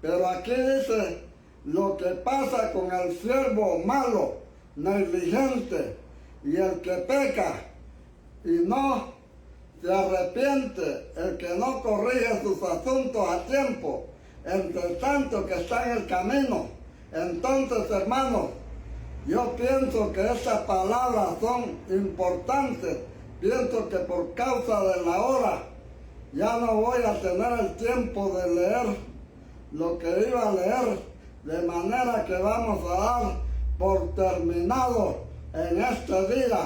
pero aquí dice lo que pasa con el siervo malo, negligente, y el que peca y no se arrepiente, el que no corrige sus asuntos a tiempo, entre tanto que está en el camino. Entonces, hermanos, yo pienso que estas palabras son importantes. Pienso que por causa de la hora ya no voy a tener el tiempo de leer lo que iba a leer, de manera que vamos a dar por terminado en este día.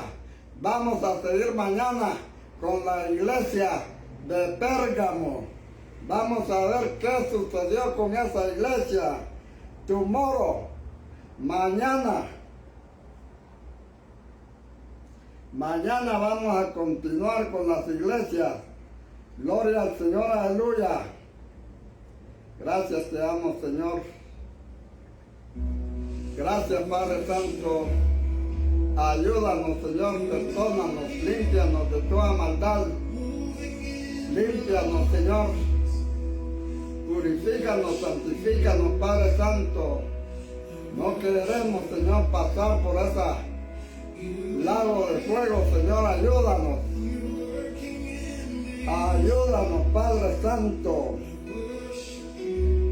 Vamos a seguir mañana con la iglesia de Pérgamo. Vamos a ver qué sucedió con esa iglesia. Tomorrow, mañana vamos a continuar con las iglesias Gloria al Señor, aleluya. Gracias te amo, Señor. Gracias, Padre Santo. Ayúdanos, Señor, perdónanos, límpianos de toda maldad. Límpianos, Señor. Purifícanos, santifícanos, Padre Santo. No queremos, Señor, pasar por ese lago de fuego, Señor. Ayúdanos. Ayúdanos, Padre Santo.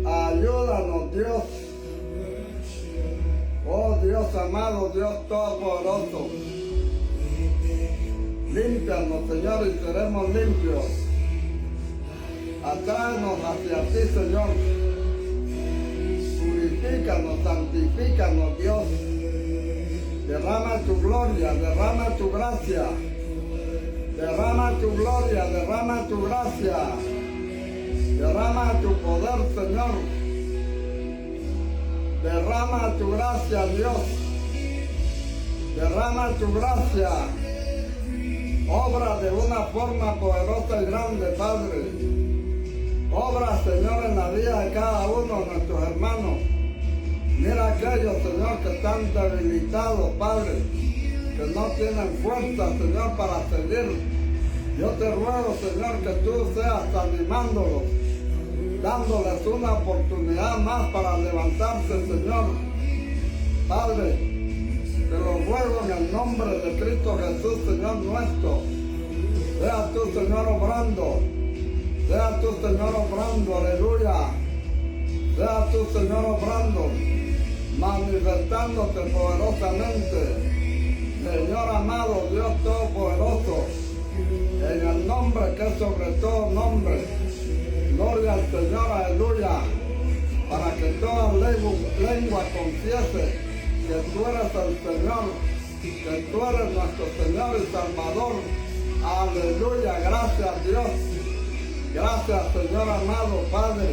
Ayúdanos, Dios. Oh Dios amado, Dios todopoderoso. Límpianos, Señor, y seremos limpios. Atráenos hacia ti, Señor. Purifícanos, santifícanos, Dios. Derrama tu gloria, derrama tu gracia. Derrama tu gloria, derrama tu gracia. Derrama tu poder, Señor. Derrama tu gracia, Dios. Derrama tu gracia. Obra de una forma poderosa y grande, Padre. Obra, Señor, en la vida de cada uno de nuestros hermanos. Mira aquellos, Señor, que están debilitados, Padre, que no tienen fuerza, Señor, para seguir. Yo te ruego, Señor, que tú seas animándolos, dándoles una oportunidad más para levantarse, Señor. Padre, te lo ruego en el nombre de Cristo Jesús, Señor nuestro. Sea tú, Señor, obrando. Sea tú, Señor, obrando, aleluya. Sea tú, Señor, obrando, manifestándote poderosamente. Señor amado, Dios todopoderoso, en el nombre que es sobre todo nombre. Gloria al Señor, aleluya. Para que toda lengua confiese que tú eres el Señor, que tú eres nuestro Señor y Salvador. Aleluya, gracias Dios. Gracias, Señor amado Padre.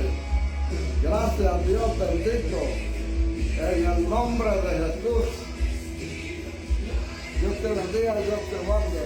Gracias, Dios bendito. En el nombre de Jesús. Dios te bendiga y Dios te guarde.